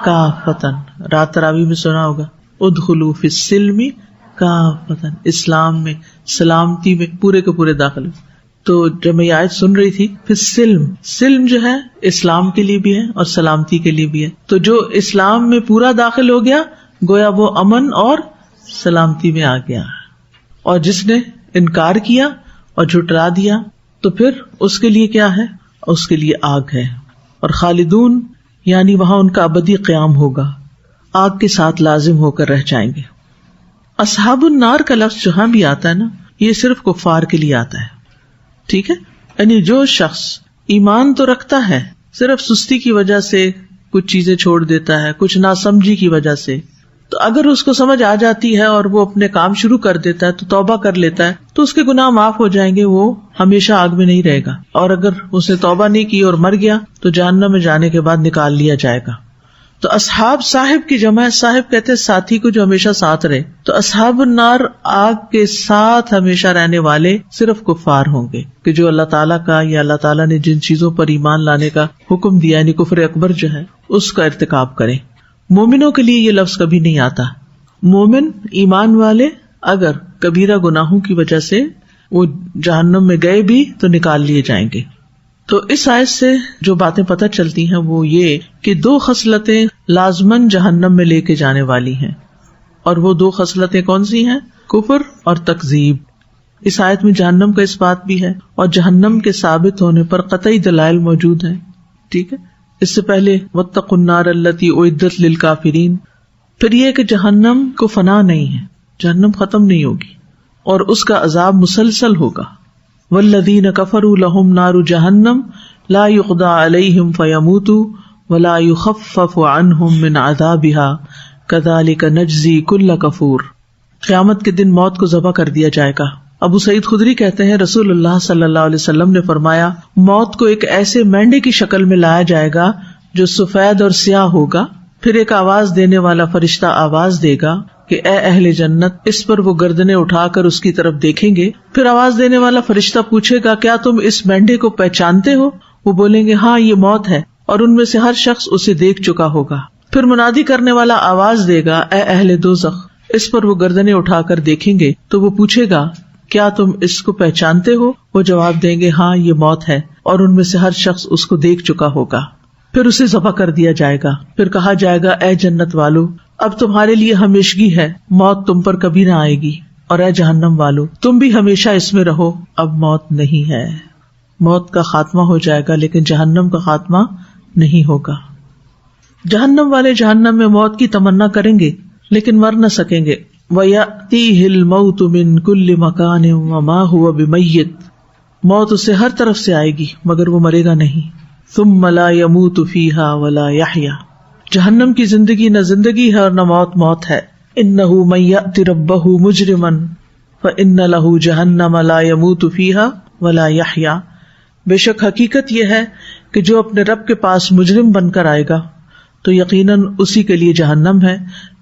کافۃ، رات تراویح میں سنا ہوگا، ادخلوا فی السلم کافۃ، اسلام میں، سلامتی میں پورے کے پورے داخل. تو جب میں یہ آیت سن رہی تھی، پھر سلم جو ہے اسلام کے لیے بھی ہے اور سلامتی کے لیے بھی ہے. تو جو اسلام میں پورا داخل ہو گیا گویا وہ امن اور سلامتی میں آ گیا، اور جس نے انکار کیا اور جھٹلا دیا تو پھر اس کے لیے کیا ہے؟ اس کے لیے آگ ہے. اور خالدون یعنی وہاں ان کا ابدی قیام ہوگا، آگ کے ساتھ لازم ہو کر رہ جائیں گے. اصحاب النار کا لفظ جہاں بھی آتا ہے نا، یہ صرف کفار کے لیے آتا ہے. ٹھیک ہے، یعنی جو شخص ایمان تو رکھتا ہے، صرف سستی کی وجہ سے کچھ چیزیں چھوڑ دیتا ہے، کچھ ناسمجھی کی وجہ سے، تو اگر اس کو سمجھ آ جاتی ہے اور وہ اپنے کام شروع کر دیتا ہے تو توبہ کر لیتا ہے تو اس کے گناہ معاف ہو جائیں گے، وہ ہمیشہ آگ میں نہیں رہے گا. اور اگر اس نے توبہ نہیں کی اور مر گیا تو جہنم میں جانے کے بعد نکال لیا جائے گا. تو اصحاب صاحب کی جمع ہے، صاحب کہتے ہیں ساتھی کو جو ہمیشہ ساتھ رہے. تو اصحاب النار آگ کے ساتھ ہمیشہ رہنے والے صرف کفار ہوں گے کہ جو اللہ تعالیٰ کا یا اللہ تعالیٰ نے جن چیزوں پر ایمان لانے کا حکم دیا یعنی کفر اکبر جو ہے اس کا ارتکاب کریں. مومنوں کے لیے یہ لفظ کبھی نہیں آتا. مومن ایمان والے اگر کبیرہ گناہوں کی وجہ سے وہ جہنم میں گئے بھی تو نکال لیے جائیں گے. تو اس آیت سے جو باتیں پتہ چلتی ہیں وہ یہ کہ 2 خصلتیں لازماً جہنم میں لے کے جانے والی ہیں، اور وہ 2 خصلتیں کون سی ہیں؟ کفر اور تکذیب. اس آیت میں جہنم کا اس بات بھی ہے اور جہنم کے ثابت ہونے پر قطعی دلائل موجود ہیں. ٹھیک ہے، اس سے پہلے واتقوا النار التی اعدت للکافرین. پھر یہ کہ جہنم کو فنا نہیں ہے، جہنم ختم نہیں ہوگی اور اس کا عذاب مسلسل ہوگا. والذین کفروا لہم نار جہنم لا یقضی علیہم فیموتوا ولا یخفف عنہم من عذابها کذالک نجزی کل کفور. قیامت کے دن موت کو ذبح کر دیا جائے گا. ابو سعید خدری کہتے ہیں رسول اللہ صلی اللہ علیہ وسلم نے فرمایا موت کو ایک ایسے مینڈے کی شکل میں لایا جائے گا جو سفید اور سیاہ ہوگا. پھر ایک آواز دینے والا فرشتہ آواز دے گا کہ اے اہل جنت. اس پر وہ گردنیں اٹھا کر اس کی طرف دیکھیں گے. پھر آواز دینے والا فرشتہ پوچھے گا کیا تم اس مینڈے کو پہچانتے ہو؟ وہ بولیں گے ہاں یہ موت ہے، اور ان میں سے ہر شخص اسے دیکھ چکا ہوگا. پھر منادی کرنے والا آواز دے گا اے اہل دوزخ. اس پر وہ گردنیں اٹھا کر دیکھیں گے تو وہ پوچھے گا کیا تم اس کو پہچانتے ہو؟ وہ جواب دیں گے ہاں یہ موت ہے، اور ان میں سے ہر شخص اس کو دیکھ چکا ہوگا. پھر اسے ذبح کر دیا جائے گا. پھر کہا جائے گا اے جنت والو اب تمہارے لیے ہمیشگی ہے، موت تم پر کبھی نہ آئے گی. اور اے جہنم والو تم بھی ہمیشہ اس میں رہو، اب موت نہیں ہے. موت کا خاتمہ ہو جائے گا لیکن جہنم کا خاتمہ نہیں ہوگا. جہنم والے جہنم میں موت کی تمنا کریں گے لیکن مر نہ سکیں گے. وَيَأْتِيهِ الْمَوْتُ مِنْ كُلِّ مَكَانٍ وَمَا هُوَ بِمَيِّتٍ. موت اسے ہر طرف سے آئے گی مگر وہ مرے گا نہیں. ثُمَّ لَا يَمُوتُ فِيهَا وَلَا يَحْيَا. جہنم کی زندگی نہ زندگی ہے اور نہ موت ہے. إِنَّهُ مَن يَأْتِ رَبَّهُ مُجْرِمًا فَإِنَّ لَهُ جَهَنَّمَ لَا يَمُوتُ فِيهَا وَلَا يَحْيَا. بے شک حقیقت یہ ہے کہ جو اپنے رب کے پاس مجرم بن کر آئے گا تو یقیناً اسی کے لیے جہنم ہے،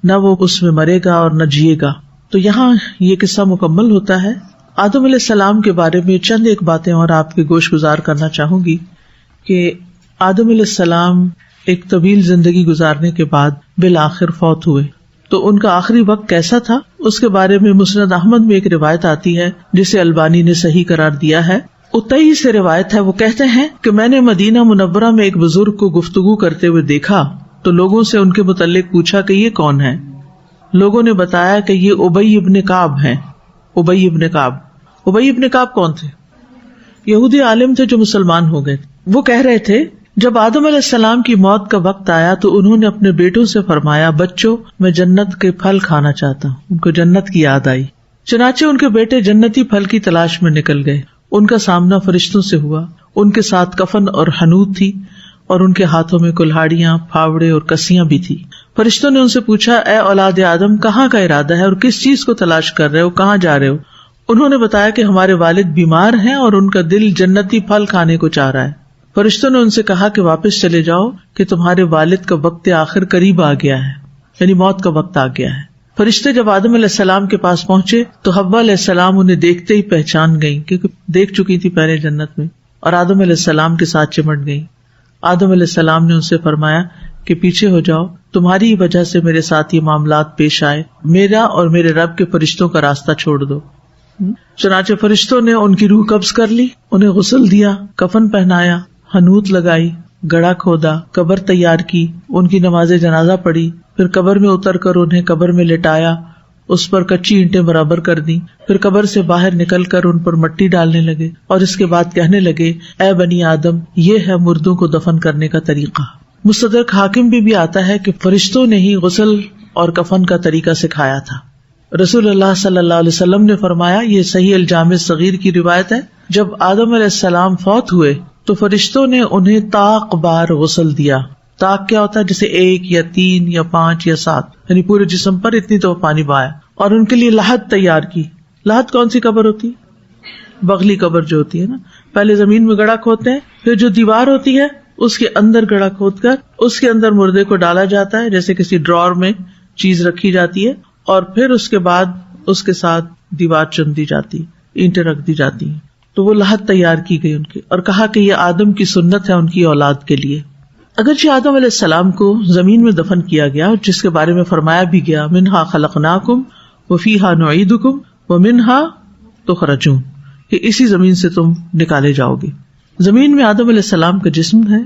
نہ وہ اس میں مرے گا اور نہ جیے گا. تو یہاں یہ قصہ مکمل ہوتا ہے. آدم علیہ السلام کے بارے میں چند ایک باتیں اور آپ کے گوش گزار کرنا چاہوں گی کہ آدم علیہ السلام ایک طویل زندگی گزارنے کے بعد بالآخر فوت ہوئے. تو ان کا آخری وقت کیسا تھا اس کے بارے میں مسند احمد میں ایک روایت آتی ہے جسے البانی نے صحیح قرار دیا ہے. اتئی سے روایت ہے، وہ کہتے ہیں کہ میں نے مدینہ منورہ میں ایک بزرگ کو گفتگو کرتے ہوئے دیکھا تو لوگوں سے ان کے متعلق پوچھا کہ یہ کون ہے. لوگوں نے بتایا کہ یہ ابی ابن کعب ہیں. ابی ابن کعب کون تھے؟ یہودی عالم تھے جو مسلمان ہو گئے. وہ کہہ رہے تھے جب آدم علیہ السلام کی موت کا وقت آیا تو انہوں نے اپنے بیٹوں سے فرمایا بچوں میں جنت کے پھل کھانا چاہتا ہوں. ان کو جنت کی یاد آئی، چنانچہ ان کے بیٹے جنتی پھل کی تلاش میں نکل گئے. ان کا سامنا فرشتوں سے ہوا. ان کے ساتھ کفن اور حنوط تھی اور ان کے ہاتھوں میں کلہاڑیاں، پھاوڑے اور کسیاں بھی تھی. فرشتوں نے ان سے پوچھا اے اولاد آدم کہاں کا ارادہ ہے اور کس چیز کو تلاش کر رہے ہو، کہاں جا رہے ہو؟ انہوں نے بتایا کہ ہمارے والد بیمار ہیں اور ان کا دل جنتی پھل کھانے کو چاہ رہا ہے۔ فرشتوں نے ان سے کہا کہ واپس چلے جاؤ کہ تمہارے والد کا وقت آخر قریب آ گیا ہے، یعنی موت کا وقت آ گیا ہے۔ فرشتے جب آدم علیہ السلام کے پاس پہنچے تو حوا علیہ السلام انہیں دیکھتے ہی پہچان گئیں، کیونکہ دیکھ چکی تھی پہلے جنت میں، اور آدم علیہ السلام کے ساتھ چمٹ گئیں۔ آدم علیہ السلام نے ان سے فرمایا کہ پیچھے ہو جاؤ، تمہاری ہی وجہ سے میرے ساتھ یہ معاملات پیش آئے، میرا اور میرے رب کے فرشتوں کا راستہ چھوڑ دو۔ چنانچہ فرشتوں نے ان کی روح قبض کر لی، انہیں غسل دیا، کفن پہنایا، حنوط لگائی، گڑھا کھودا، قبر تیار کی، ان کی نماز جنازہ پڑھی، پھر قبر میں اتر کر انہیں قبر میں لٹایا، اس پر کچی اینٹیں برابر کر دی، پھر قبر سے باہر نکل کر ان پر مٹی ڈالنے لگے، اور اس کے بعد کہنے لگے، اے بنی آدم، یہ ہے مردوں کو دفن کرنے کا طریقہ۔ مستدرک حاکم بھی آتا ہے کہ فرشتوں نے ہی غسل اور کفن کا طریقہ سکھایا تھا۔ رسول اللہ صلی اللہ علیہ وسلم نے فرمایا، یہ صحیح الجامع صغیر کی روایت ہے، جب آدم علیہ السلام فوت ہوئے تو فرشتوں نے انہیں طاق بار غسل دیا۔ طاق کیا ہوتا ہے؟ جیسے 1 یا 3 یا 5 یا 7، یعنی پورے جسم پر اتنی تو پانی بہایا، اور ان کے لیے لحد تیار کی۔ لحد کون سی قبر ہوتی؟ بغلی قبر جو ہوتی ہے نا، پہلے زمین میں گڑھا کھودتے ہیں، پھر جو دیوار ہوتی ہے اس کے اندر گڑھا کھود کر اس کے اندر مردے کو ڈالا جاتا ہے، جیسے کسی ڈراور میں چیز رکھی جاتی ہے، اور پھر اس کے بعد اس کے ساتھ دیوار چن دی جاتی، اینٹیں رکھ دی جاتی ہیں۔ تو وہ لحد تیار کی گئی ان کی، اور کہا کہ یہ آدم کی سنت ہے ان کی اولاد کے لیے۔ اگرچہ آدم علیہ السلام کو زمین میں دفن کیا گیا، جس کے بارے میں فرمایا بھی گیا، منہا خلقناکم وفیہا نعیدکم ومنہا تخرجون، کہ اسی زمین سے تم نکالے جاؤ گے۔ زمین میں آدم علیہ السلام کا جسم ہے،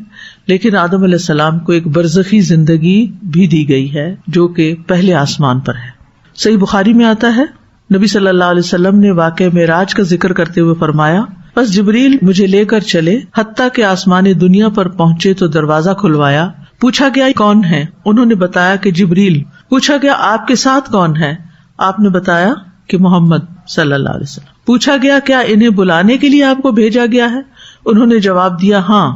لیکن آدم علیہ السلام کو ایک برزخی زندگی بھی دی گئی ہے جو کہ پہلے آسمان پر ہے۔ صحیح بخاری میں آتا ہے، نبی صلی اللہ علیہ وسلم نے واقعہ معراج کا ذکر کرتے ہوئے فرمایا، بس جبریل مجھے لے کر چلے حتیٰ کہ آسمان دنیا پر پہنچے تو دروازہ کھلوایا، پوچھا گیا کون ہے؟ انہوں نے بتایا کہ جبریل۔ پوچھا گیا آپ کے ساتھ کون ہے؟ آپ نے بتایا کہ محمد صلی اللہ علیہ وسلم۔ پوچھا گیا کیا انہیں بلانے کے لیے آپ کو بھیجا گیا ہے؟ انہوں نے جواب دیا ہاں۔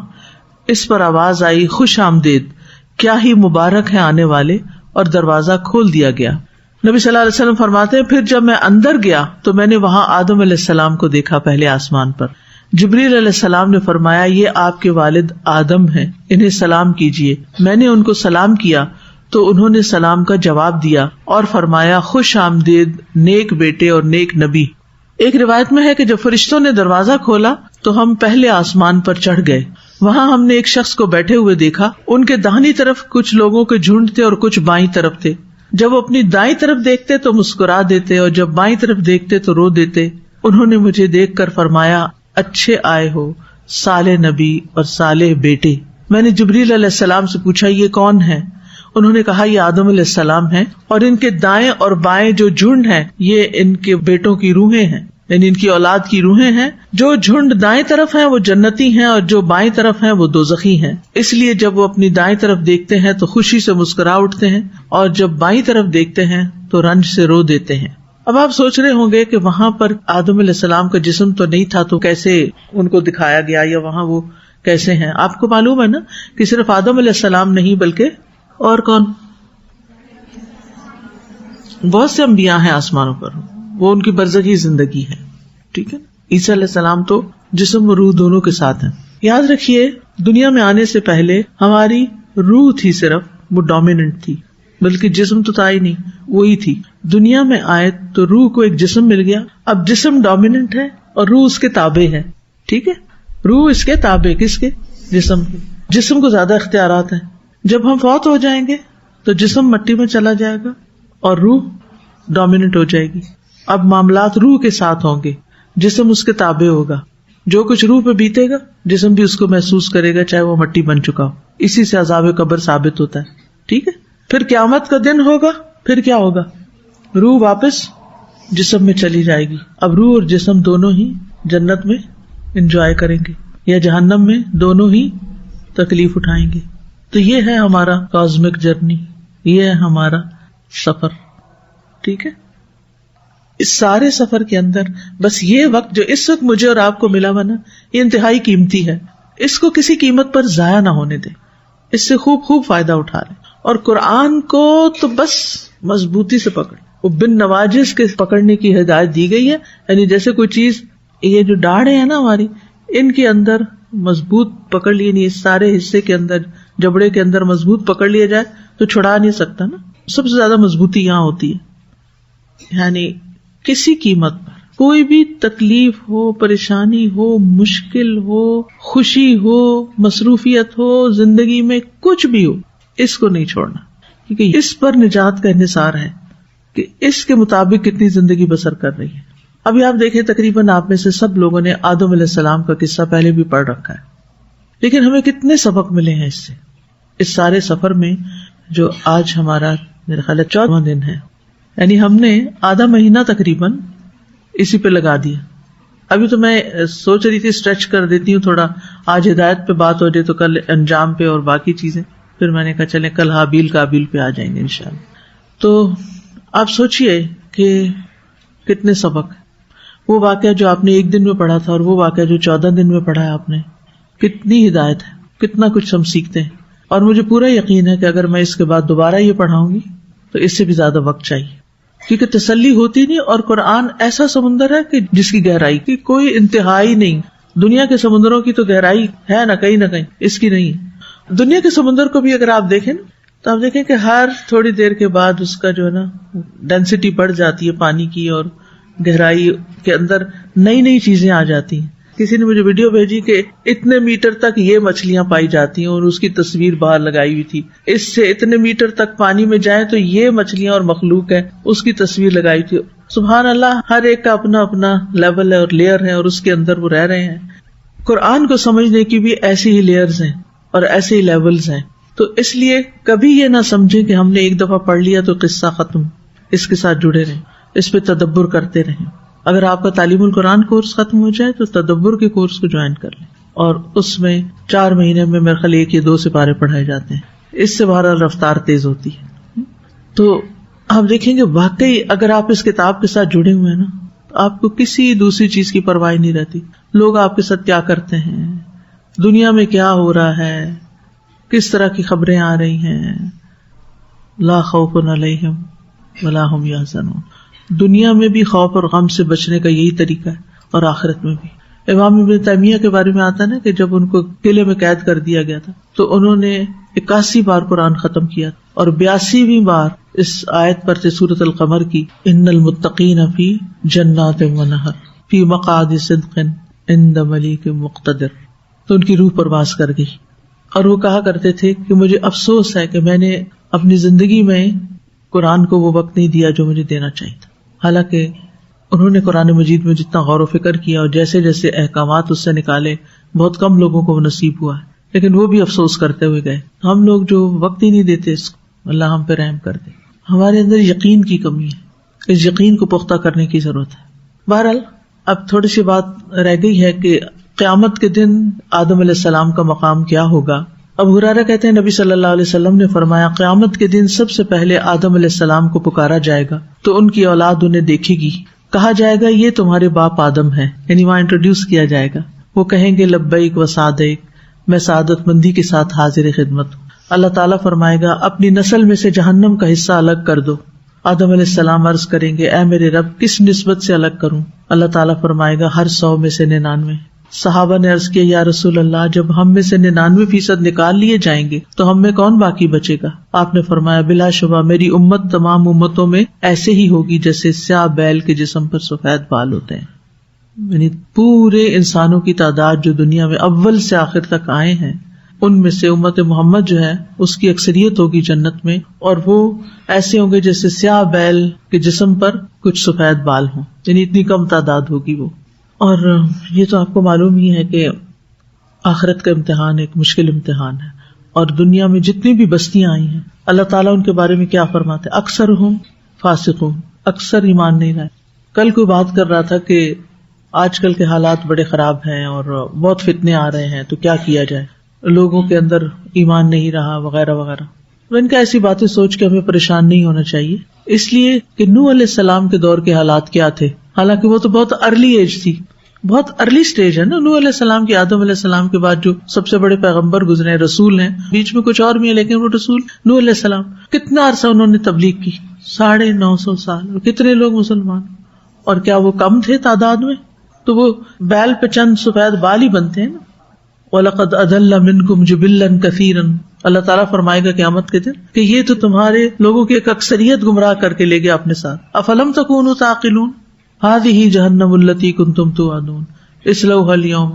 اس پر آواز آئی، خوش آمدید، کیا ہی مبارک ہے آنے والے، اور دروازہ کھول دیا گیا۔ نبی صلی اللہ علیہ وسلم فرماتے ہیں، پھر جب میں اندر گیا تو میں نے وہاں آدم علیہ السلام کو دیکھا پہلے آسمان پر۔ جبریل علیہ السلام نے فرمایا، یہ آپ کے والد آدم ہیں، انہیں سلام کیجیے۔ میں نے ان کو سلام کیا تو انہوں نے سلام کا جواب دیا اور فرمایا، خوش آمدید نیک بیٹے اور نیک نبی۔ ایک روایت میں ہے کہ جب فرشتوں نے دروازہ کھولا تو ہم پہلے آسمان پر چڑھ گئے۔ وہاں ہم نے ایک شخص کو بیٹھے ہوئے دیکھا، ان کے داہنی طرف کچھ لوگوں کے جھنڈ تھے اور کچھ بائیں طرف تھے۔ جب وہ اپنی دائیں طرف دیکھتے تو مسکرا دیتے اور جب بائیں طرف دیکھتے تو رو دیتے۔ انہوں نے مجھے دیکھ کر فرمایا، اچھے آئے ہو صالح نبی اور صالح بیٹے۔ میں نے جبریل علیہ السلام سے پوچھا، یہ کون ہے؟ انہوں نے کہا، یہ آدم علیہ السلام ہیں، اور ان کے دائیں اور بائیں جو جھنڈ ہیں یہ ان کے بیٹوں کی روحیں ہیں، یعنی ان کی اولاد کی روحیں ہیں۔ جو جھنڈ دائیں طرف ہیں وہ جنتی ہیں اور جو بائیں طرف ہیں وہ دوزخی ہیں۔ اس لیے جب وہ اپنی دائیں طرف دیکھتے ہیں تو خوشی سے مسکرا اٹھتے ہیں، اور جب بائیں طرف دیکھتے ہیں تو رنج سے رو دیتے ہیں۔ اب آپ سوچ رہے ہوں گے کہ وہاں پر آدم علیہ السلام کا جسم تو نہیں تھا، تو کیسے ان کو دکھایا گیا، یا وہاں وہ کیسے ہیں؟ آپ کو معلوم ہے نا کہ صرف آدم علیہ السلام نہیں بلکہ اور کون؟ بہت سے انبیاء ہیں آسمانوں پر، وہ ان کی برزخی زندگی ہے، ٹھیک ہے۔ عیسیٰ علیہ السلام تو جسم و روح دونوں کے ساتھ ہیں۔ یاد رکھیے، دنیا میں آنے سے پہلے ہماری روح تھی صرف، وہ ڈومیننٹ تھی، بلکہ جسم تو تھا ہی نہیں، وہی تھی۔ دنیا میں آئے تو روح کو ایک جسم مل گیا، اب جسم ڈومیننٹ ہے اور روح اس کے تابع ہے، ٹھیک ہے۔ روح اس کے تابع، کس کے؟ جسم کے۔ جسم کو زیادہ اختیارات ہیں۔ جب ہم فوت ہو جائیں گے تو جسم مٹی میں چلا جائے گا اور روح ڈومیننٹ ہو جائے گی۔ اب معاملات روح کے ساتھ ہوں گے، جسم اس کے تابع ہوگا۔ جو کچھ روح پہ بیتے گا جسم بھی اس کو محسوس کرے گا، چاہے وہ مٹی بن چکا ہو۔ اسی سے عذاب قبر ثابت ہوتا ہے، ٹھیک ہے۔ پھر قیامت کا دن ہوگا، پھر کیا ہوگا؟ روح واپس جسم میں چلی جائے گی۔ اب روح اور جسم دونوں ہی جنت میں انجوائے کریں گے، یا جہنم میں، دونوں ہی تکلیف اٹھائیں گے۔ تو یہ ہے ہمارا کاسمک جرنی، یہ ہے ہمارا سفر، ٹھیک ہے۔ اس سارے سفر کے اندر بس یہ وقت جو اس وقت مجھے اور آپ کو ملا ہوا نا، یہ انتہائی قیمتی ہے۔ اس کو کسی قیمت پر ضائع نہ ہونے دیں، اس سے خوب فائدہ اٹھا لیں، اور قرآن کو تو بس مضبوطی سے پکڑ، وہ بن نواجس کے پکڑنے کی ہدایت دی گئی ہے. یعنی جیسے کوئی چیز، یہ جو ڈاڑھیں ہیں نا ہماری، ان کے اندر مضبوط پکڑ لیے، نہیں اس سارے حصے کے اندر، جبڑے کے اندر مضبوط پکڑ لیا جائے تو چھڑا نہیں سکتا نا. سب سے زیادہ مضبوطی یہاں ہوتی ہے. یعنی کسی قیمت پر کوئی بھی تکلیف ہو، پریشانی ہو، مشکل ہو، خوشی ہو، مصروفیت ہو، زندگی میں کچھ بھی ہو، اس کو نہیں چھوڑنا، کیونکہ اس پر نجات کا انحصار ہے کہ اس کے مطابق کتنی زندگی بسر کر رہی ہے. ابھی آپ دیکھیں تقریباً آپ میں سے سب لوگوں نے آدم علیہ السلام کا قصہ پہلے بھی پڑھ رکھا ہے، لیکن ہمیں کتنے سبق ملے ہیں اس سے. اس سارے سفر میں جو آج ہمارا میرے خیال 14واں دن ہے، یعنی ہم نے آدھا مہینہ تقریباً اسی پہ لگا دیا. ابھی تو میں سوچ رہی تھی اسٹریچ کر دیتی ہوں تھوڑا، آج ہدایت پہ بات ہو جائے تو کل انجام پہ اور باقی چیزیں. پھر میں نے کہا چلیں کل حابیل قابیل پہ آ جائیں گے انشاءاللہ. تو آپ سوچئے کہ کتنے سبق، وہ واقعہ جو آپ نے ایک دن میں پڑھا تھا اور وہ واقعہ جو 14 دن میں پڑھا ہے آپ نے، کتنی ہدایت ہے، کتنا کچھ ہم سیکھتے ہیں. اور مجھے پورا یقین ہے کہ اگر میں اس کے بعد دوبارہ یہ پڑھاؤں گی تو اس سے بھی زیادہ وقت چاہیے، کیونکہ تسلی ہوتی نہیں. اور قرآن ایسا سمندر ہے کہ جس کی گہرائی کی کوئی انتہائی نہیں. دنیا کے سمندروں کی تو گہرائی ہے نہ کہیں، اس کی نہیں. دنیا کے سمندر کو بھی اگر آپ دیکھیں تو آپ دیکھیں کہ ہر تھوڑی دیر کے بعد اس کا جو ہے نا ڈینسٹی بڑھ جاتی ہے پانی کی، اور گہرائی کے اندر نئی نئی چیزیں آ جاتی ہیں. کسی نے مجھے ویڈیو بھیجی کہ اتنے میٹر تک یہ مچھلیاں پائی جاتی ہیں، اور اس کی تصویر باہر لگائی ہوئی تھی. اس سے اتنے میٹر تک پانی میں جائیں تو یہ مچھلیاں اور مخلوق ہے، اس کی تصویر لگائی تھی. سبحان اللہ، ہر ایک کا اپنا اپنا لیول ہے اور لیئر ہے، اور اس کے اندر وہ رہ رہے ہیں. قرآن کو سمجھنے کی بھی ایسی ہی لیئرز ہیں اور ایسے ہی لیولز ہیں. تو اس لیے کبھی یہ نہ سمجھیں کہ ہم نے ایک دفعہ پڑھ لیا تو قصہ ختم. اس کے ساتھ جڑے رہیں، اس پہ تدبر کرتے رہیں. اگر آپ کا تعلیم القرآن کورس ختم ہو جائے تو تدبر کے کورس کو جوائن کر لیں، اور اس میں 4 مہینے میں میرے خیال 1 یا 2 سپارے پڑھائے جاتے ہیں. اس سے بہرحال رفتار تیز ہوتی ہے. تو آپ دیکھیں گے واقعی اگر آپ اس کتاب کے ساتھ جڑے ہوئے ہیں نا، آپ کو کسی دوسری چیز کی پرواہ نہیں رہتی. لوگ آپ کے ساتھ کیا کرتے ہیں، دنیا میں کیا ہو رہا ہے، کس طرح کی خبریں آ رہی ہیں. لا خوف علیہم ولا ہم یحزنون. دنیا میں بھی خوف اور غم سے بچنے کا یہی طریقہ ہے، اور آخرت میں بھی. امام ابن تیمیہ کے بارے میں آتا نا کہ جب ان کو قلعے میں قید کر دیا گیا تھا تو انہوں نے 81 بار قرآن ختم کیا، اور 82ویں بار اس آیت پر تھے سورۃ القمر کی، ان المتقین فی جنات و نہر فی مقعد صدق عند ملیک مقتدر. تو ان کی روح پرواز کر گئی، اور وہ کہا کرتے تھے کہ مجھے افسوس ہے کہ میں نے اپنی زندگی میں قرآن کو وہ وقت نہیں دیا جو مجھے دینا چاہیے تھا. حالانکہ انہوں نے قرآن مجید میں جتنا غور و فکر کیا اور جیسے جیسے احکامات اس سے نکالے، بہت کم لوگوں کو وہ نصیب ہوا ہے. لیکن وہ بھی افسوس کرتے ہوئے گئے. ہم لوگ جو وقت ہی نہیں دیتے اس کو، اللہ ہم پہ رحم کر دے. ہمارے اندر یقین کی کمی ہے، اس یقین کو پختہ کرنے کی ضرورت ہے. بہرحال اب تھوڑی سی بات رہ گئی ہے کہ قیامت کے دن آدم علیہ السلام کا مقام کیا ہوگا. ابو ہریرہ کہتے ہیں نبی صلی اللہ علیہ وسلم نے فرمایا، قیامت کے دن سب سے پہلے آدم علیہ السلام کو پکارا جائے گا تو ان کی اولاد انہیں دیکھے گی. کہا جائے گا یہ تمہارے باپ آدم ہے، یعنی وہاں انٹروڈیوس کیا جائے گا. وہ کہیں گے لبیک و سعدیک، میں سعادت مندی کے ساتھ حاضر خدمت ہوں. اللہ تعالیٰ فرمائے گا اپنی نسل میں سے جہنم کا حصہ الگ کر دو. آدم علیہ السلام عرض کریں گے اے میرے رب کس نسبت سے الگ کروں؟ اللہ تعالیٰ فرمائے گا ہر 100 میں سے 99. صحابہ نے عرض کیا یا رسول اللہ جب ہم میں سے 99% نکال لیے جائیں گے تو ہم میں کون باقی بچے گا؟ آپ نے فرمایا بلا شبہ میری امت تمام امتوں میں ایسے ہی ہوگی جیسے سیاہ بیل کے جسم پر سفید بال ہوتے ہیں. یعنی پورے انسانوں کی تعداد جو دنیا میں اول سے آخر تک آئے ہیں، ان میں سے امت محمد جو ہے اس کی اکثریت ہوگی جنت میں، اور وہ ایسے ہوں گے جیسے سیاہ بیل کے جسم پر کچھ سفید بال ہوں. یعنی اتنی کم تعداد ہوگی وہ. اور یہ تو آپ کو معلوم ہی ہے کہ آخرت کا امتحان ایک مشکل امتحان ہے. اور دنیا میں جتنی بھی بستیاں آئی ہیں اللہ تعالیٰ ان کے بارے میں کیا فرماتے ہیں؟ اکثر ہوں فاسقون، اکثر ایمان نہیں لائے. کل کوئی بات کر رہا تھا کہ آج کل کے حالات بڑے خراب ہیں اور بہت فتنے آ رہے ہیں، تو کیا کیا جائے، لوگوں کے اندر ایمان نہیں رہا وغیرہ وغیرہ. ان کا ایسی باتیں سوچ کے ہمیں پریشان نہیں ہونا چاہیے، اس لیے کہ نوح علیہ السلام کے دور کے حالات کیا تھے. حالانکہ وہ تو بہت ارلی ایج تھی، بہت ارلی سٹیج ہے نا. نوح علیہ السلام کی آدم علیہ السلام کے بعد جو سب سے بڑے پیغمبر گزرے رسول ہیں, بیچ میں کچھ اور بھی ہیں لیکن وہ رسول نوح علیہ السلام. کتنا عرصہ انہوں نے تبلیغ کی, 950 سال. اور کتنے لوگ مسلمان, اور کیا وہ کم تھے تعداد میں؟ تو وہ بیل پہ چند سفید بال ہی بنتے ہیں نا. وَلَقَدْ أَضَلَّ مِنْكُمْ جِبِلًّا كَثِيرًا, اللہ تعالیٰ فرمائے گا قیامت کے دن کہ یہ تو تمہارے لوگوں کی ایک اکثریت گمراہ کر کے لے گیا اپنے ساتھ. أَفَلَمْ تَكُونُوا تَعْقِلُونَ هَذِهِ جَهَنَّمُ الَّتِي كُنْتُمْ تُوعَدُونَ اصْلَوْهَا الْيَوْمَ.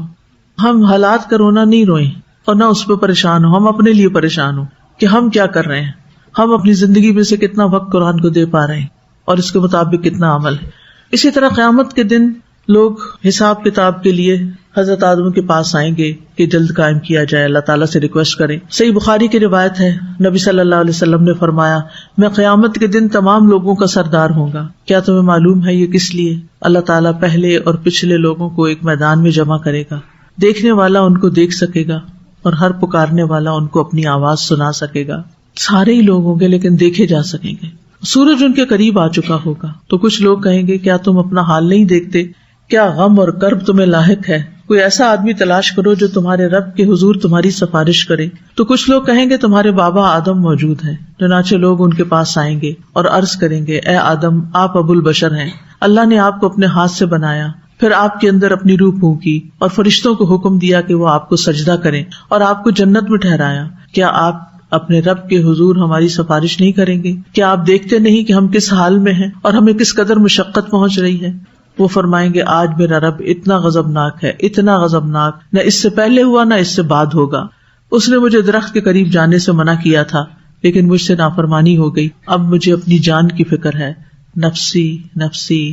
ہم حالات کا رونا نہیں روئیں اور نہ اس پہ پریشان ہو, ہم اپنے لیے پریشان ہو کہ ہم کیا کر رہے ہیں, ہم اپنی زندگی میں سے کتنا وقت قرآن کو دے پا رہے ہیں اور اس کے مطابق کتنا عمل ہے. اسی طرح قیامت کے دن لوگ حساب کتاب کے لیے حضرت آدم کے پاس آئیں گے کہ جلد قائم کیا جائے, اللہ تعالیٰ سے ریکویسٹ کریں. صحیح بخاری کی روایت ہے, نبی صلی اللہ علیہ وسلم نے فرمایا, میں قیامت کے دن تمام لوگوں کا سردار ہوں گا. کیا تمہیں معلوم ہے یہ کس لیے؟ اللہ تعالیٰ پہلے اور پچھلے لوگوں کو ایک میدان میں جمع کرے گا, دیکھنے والا ان کو دیکھ سکے گا اور ہر پکارنے والا ان کو اپنی آواز سنا سکے گا. سارے ہی لوگ ہوں گے لیکن دیکھے جا سکیں گے. سورج ان کے قریب آ چکا ہوگا تو کچھ لوگ کہیں گے کیا تم اپنا حال نہیں دیکھتے, کیا غم اور کرب تمہیں لاحق ہے, کوئی ایسا آدمی تلاش کرو جو تمہارے رب کے حضور تمہاری سفارش کرے. تو کچھ لوگ کہیں گے تمہارے بابا آدم موجود ہیں. چنانچہ لوگ ان کے پاس آئیں گے اور عرض کریں گے, اے آدم آپ ابو البشر ہیں, اللہ نے آپ کو اپنے ہاتھ سے بنایا, پھر آپ کے اندر اپنی روح پھونکی اور فرشتوں کو حکم دیا کہ وہ آپ کو سجدہ کریں اور آپ کو جنت میں ٹھہرایا. کیا آپ اپنے رب کے حضور ہماری سفارش نہیں کریں گے؟ کیا آپ دیکھتے نہیں کہ ہم کس حال میں ہیں اور ہمیں کس قدر مشقت پہنچ رہی ہے؟ وہ فرمائیں گے, آج میرا رب اتنا غضبناک ہے, اتنا غضبناک, نہ اس سے پہلے ہوا نہ اس سے بعد ہوگا. اس نے مجھے درخت کے قریب جانے سے منع کیا تھا لیکن مجھ سے نافرمانی ہو گئی. اب مجھے اپنی جان کی فکر ہے. نفسی نفسی,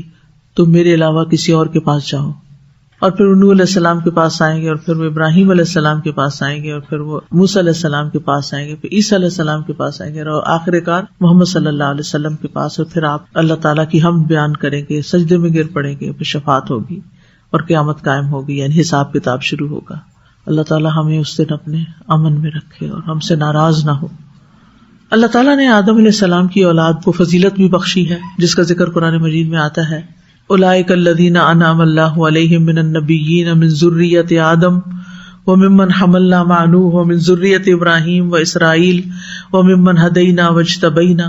تم میرے علاوہ کسی اور کے پاس جاؤ. اور پھر نوح علیہ السلام کے پاس آئیں گے, اور پھر وہ ابراہیم علیہ السلام کے پاس آئیں گے, اور پھر وہ موسیٰ علیہ السلام کے پاس آئیں گے, پھر عیسیٰ علیہ السلام کے پاس آئیں گے, اور آخر کار محمد صلی اللہ علیہ وسلم کے پاس. اور پھر آپ اللہ تعالیٰ کی حمد بیان کریں گے, سجدے میں گر پڑیں گے, پھر شفاعت ہوگی اور قیامت قائم ہوگی, یعنی حساب کتاب شروع ہوگا. اللہ تعالیٰ ہمیں اس دن اپنے امن میں رکھے اور ہم سے ناراض نہ ہو. اللہ تعالیٰ نے آدم علیہ السلام کی اولاد کو فضیلت بھی بخشی ہے جس کا ذکر قرآن مجید میں آتا ہے. اولئک الذین انعم اللہ علیہم من النبیین من ذریۃ آدم وممن حملنا مع نوح ومن ذریۃ ابراہیم واسرائیل وممن ہدینا واجتبینا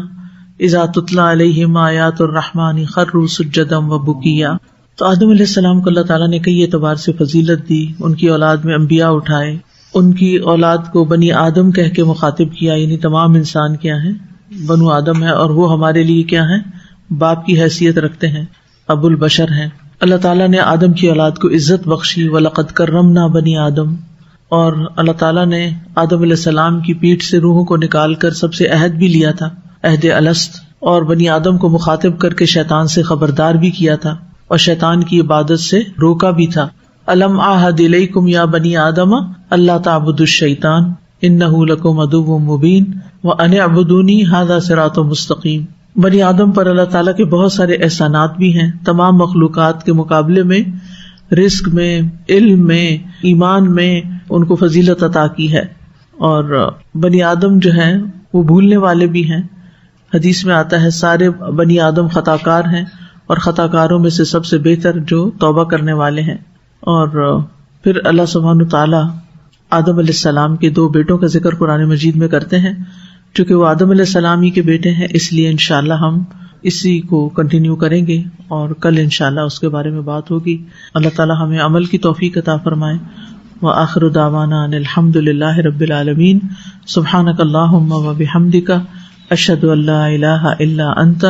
اذا تتلی علیہم آیات الرحمن خروا سجدا وبکیا. تو آدم علیہ السلام کو اللہ تعالیٰ نے کئی اعتبار سے فضیلت دی. ان کی اولاد میں انبیاء اٹھائے, ان کی اولاد کو بنی آدم کہہ کے مخاطب کیا, یعنی تمام انسان کیا ہیں, بنو آدم ہے, اور وہ ہمارے لیے کیا ہیں, باپ کی حیثیت رکھتے ہیں, ابو البشر ہیں. اللہ تعالیٰ نے آدم کی اولاد کو عزت بخشی, وَلَقَدْ كَرَّمْنَا بَنِي آدم. اور اللہ تعالیٰ نے آدم علیہ السلام کی پیٹھ سے روحوں کو نکال کر سب سے عہد بھی لیا تھا, عہد الست, اور بنی آدم کو مخاطب کر کے شیطان سے خبردار بھی کیا تھا اور شیطان کی عبادت سے روکا بھی تھا. أَلَمْ أَعْهَدْ إِلَيْكُمْ يَا بَنِي آدَمَ أَلَّا تَعْبُدُوا الشَّيْطَانَ إِنَّهُ لَكُمْ عَدُوٌّ مُّبِينٌ وَأَنِ اعْبُدُونِي هَذَا صِرَاطٌ مُّسْتَقِيمٌ. بنی آدم پر اللہ تعالیٰ کے بہت سارے احسانات بھی ہیں. تمام مخلوقات کے مقابلے میں رزق میں, علم میں, ایمان میں ان کو فضیلت عطا کی ہے. اور بنی آدم جو ہیں وہ بھولنے والے بھی ہیں. حدیث میں آتا ہے سارے بنی آدم خطا کار ہیں اور خطا کاروں میں سے سب سے بہتر جو توبہ کرنے والے ہیں. اور پھر اللہ سبحانہ تعالیٰ آدم علیہ السلام کے 2 بیٹوں کا ذکر قرآن مجید میں کرتے ہیں. چونکہ وہ آدم علیہ السلام ہی کے بیٹے ہیں اس لیے انشاءاللہ ہم اسی کو کنٹینیو کریں گے اور کل انشاءاللہ اس کے بارے میں بات ہوگی. اللہ تعالیٰ ہمیں عمل کی توفیق عطا فرمائے. وآخر دعوانا ان الحمد للہ رب العالمین. سبحانک اللہم وبحمدک اشہد ان لا الہ الا انت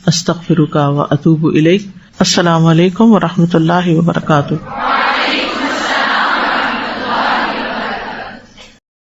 استغفرک واتوب الیک. السلام علیکم ورحمۃ اللہ وبرکاتہ.